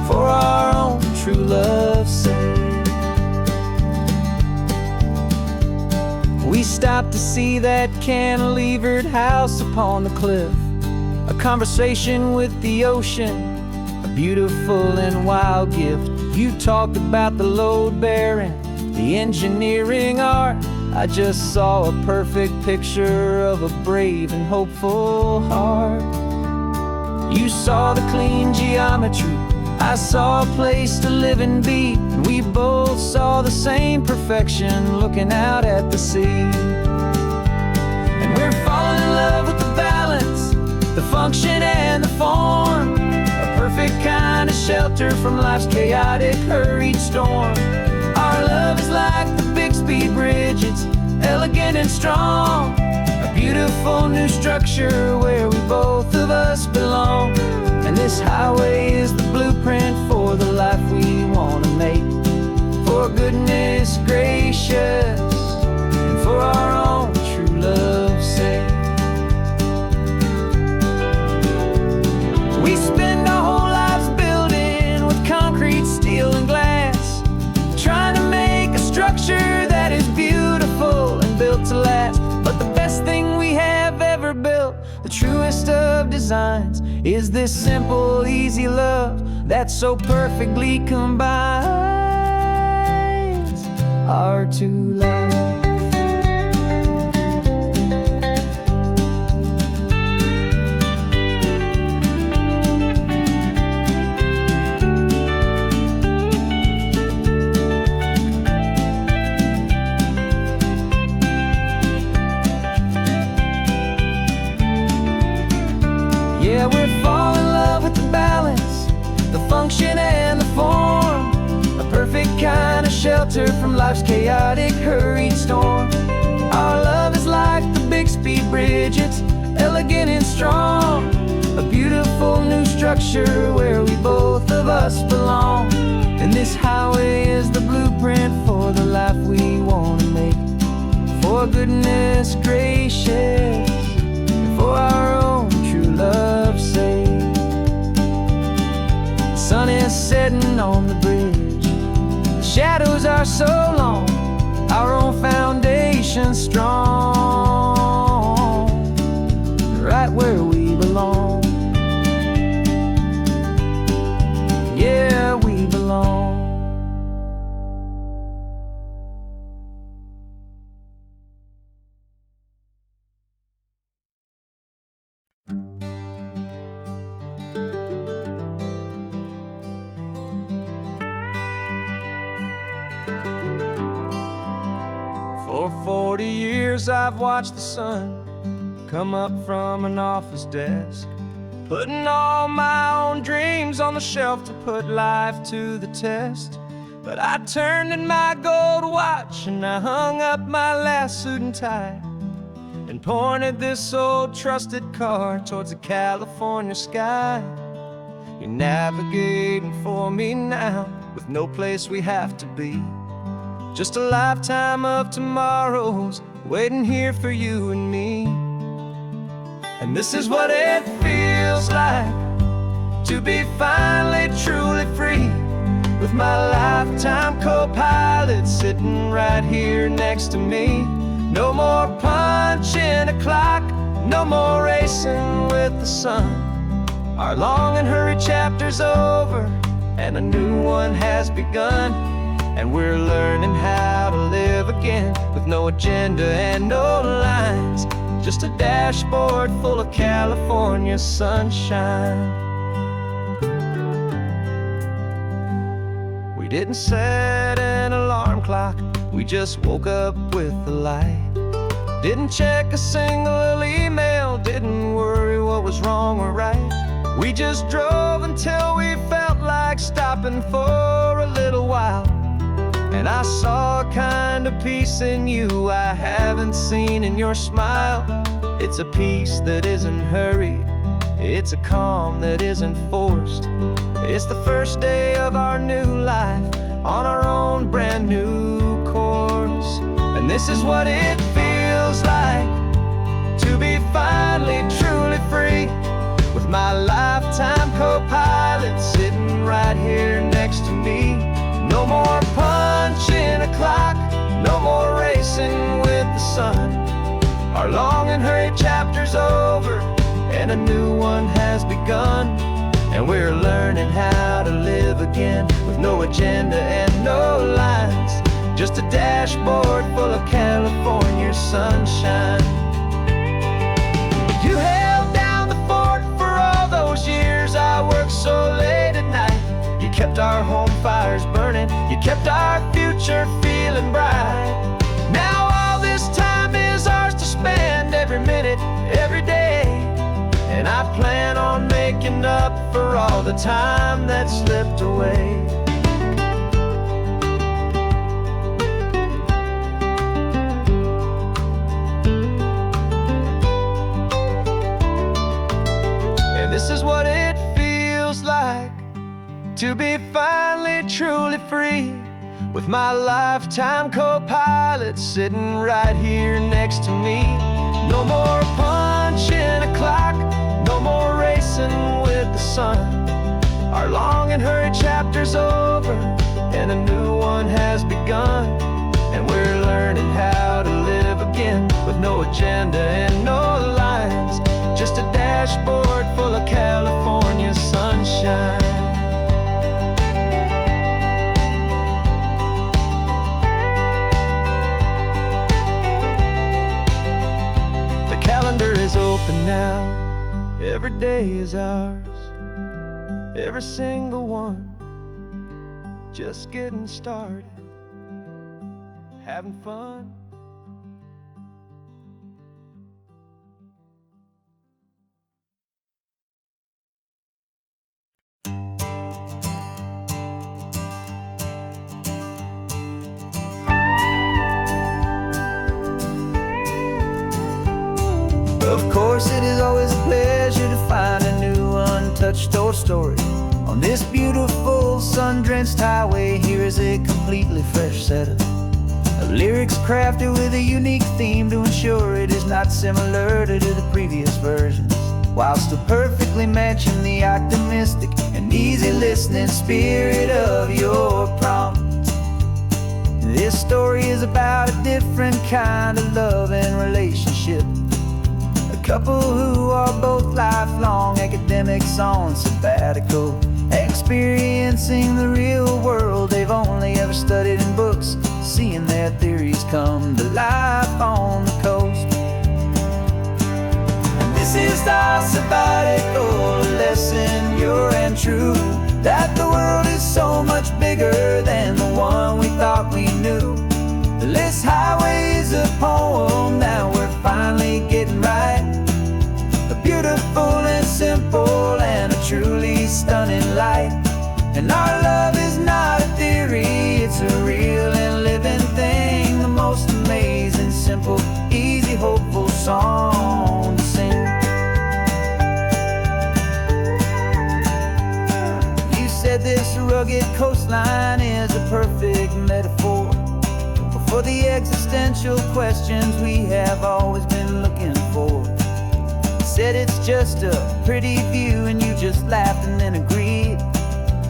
for our own true love's sake. We stopped to see that cantilevered house upon the cliff, a conversation with the ocean, a beautiful and wild gift. You talked about the load bearing, the engineering art. I just saw a perfect picture of a brave and hopeful heart. You saw the clean geometry, I saw a place to live and be, and we both saw the same perfection looking out at the sea. And we're falling in love with the balance, the function and the form, a perfect kind of shelter from life's chaotic, hurried storm. Our love is like the Bixby Bridge, it's elegant and strong, a beautiful new structure where we both of us belong. And this highway is the blueprint for the life we want to make, for goodness gracious and for our own true love's sake. We spend our whole lives building with concrete, steel, and glass, trying to make a structure that is beautiful and built to last. But the best thing we have ever built, the truest of designs, is this simple, easy love that so perfectly combines our two lives. Yeah, we're falling in love with the balance, the function and the form, a perfect kind of shelter from life's chaotic, hurried storm. Our love is like the Bixby Bridge, it's elegant and strong, a beautiful new structure where we both of us belong. And this highway is the blueprint for the life we want to make, for goodness gracious and for our own true love's sake. The sun is setting on the bridge, the shadows are so long, our own foundation strong, right where we belong. Yeah, we belong. For 40 years I've watched the sun come up from an office desk, putting all my own dreams on the shelf to put life to the test. But I turned in my gold watch and I hung up my last suit and tie, and pointed this old trusted car towards the California sky. You're navigating for me now, with no place we have to be, just a lifetime of tomorrows waiting here for you and me. And this is what it feels like to be finally truly free, with my lifetime co-pilot sitting right here next to me. No more punching a clock, no more racing with the sun. Our long and hurried chapter's over and a new one has begun. And we're learning how to live again, with no agenda and no lines, just a dashboard full of California sunshine. We didn't set an alarm clock, we just woke up with the light. Didn't check a single email, didn't worry what was wrong or right. We just drove until we felt like stopping for a little while. And I saw a kind of peace in you I haven't seen in your smile. It's a peace that isn't hurried, it's a calm that isn't forced. It's the first day of our new life on our own brand new course. And this is what it feels like to be finally truly free, with my lifetime co-pilot sitting right here next to me. No more punching a clock, no more racing with the sun. Our long and hurried chapter's over and a new one has begun. And we're learning how to live again, with no agenda and no lines, just a dashboard full of California sunshine. You held down the fort for all those years I worked so late at night, kept our home fires burning. You kept our future feeling bright. Now all this time is ours to spend, every minute, every day. And I plan on making up for all the time that slipped away. And this is what it feels like to be finally truly free, with my lifetime co-pilot sitting right here next to me. No more punching a clock, no more racing with the sun. Our long and hurried chapter's over, and a new one has begun. And we're learning how to live again, with no agenda and no lines, just a dashboard full of California sunshine. The calendar is open now, every day is ours, every single one, just getting started, having fun. Of course, it is always a pleasure to find a new untouched old story. On this beautiful sun-drenched highway, here is a completely fresh set of lyrics crafted with a unique theme to ensure it is not similar to the previous versions, while still perfectly matching the optimistic and easy listening spirit of your prompt. This story is about a different kind of love and relationship. A couple who are both lifelong academics on sabbatical, experiencing the real world they've only ever studied in books, seeing their theories come to life on the coast. And this is our sabbatical lesson, pure and true, that the world is so much bigger than the one we thought we knew. This highway is a poem that we're finally getting right, a beautiful and simple and a truly stunning light. And our love is not a theory, it's a real and living thing, the most amazing, simple, easy, hopeful song to sing. You said this rugged coastline is a perfect metaphor for the existential questions we have always been looking for. Said it's just a pretty view and you just laughed and then agreed.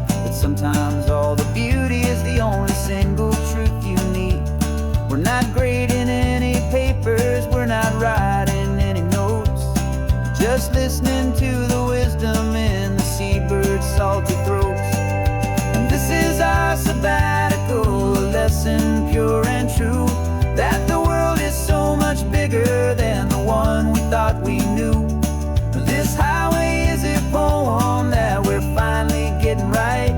But sometimes all the beauty is the only single truth you need. We're not grading any papers, we're not writing any notes, just listening to the wisdom in the seabird's salty throats. And this is our sabbatical, a lesson pure and true, that the world is so much bigger than the one we thought we knew. This highway is a poem that we're finally getting right,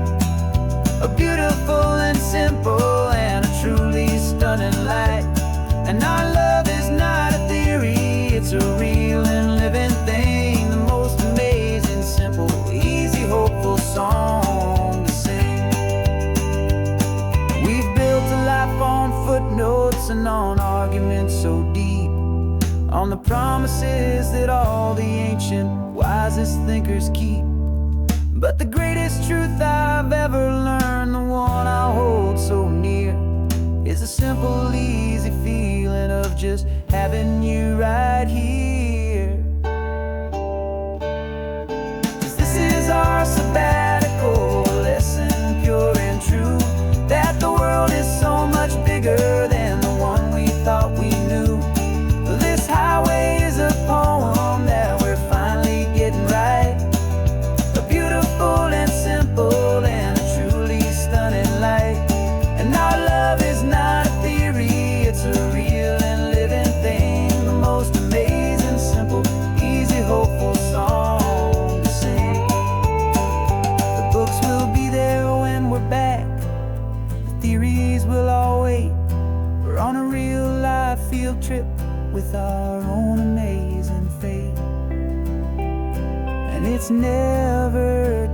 a beautiful and simple and a truly stunning light. And our love is not a theory, it's a real and living thing, the most amazing, simple, easy, hopeful song to sing. We've built a life on footnotes and on arguments so deep, on the promises that all the ancient, wisest thinkers keep. But the greatest truth I've ever learned, the one I hold so near, is a simple, easy feeling of just having you right here. 'Cause this is our sabbatical lesson, pure and true, that the world is so much bigger than the one we thought we knew. This highway is a poem that we're finally getting right, a beautiful and simple and a truly stunning light. And our love is not a theory, it's a real and living thing, the most amazing field trip with our own amazing fate. And it's never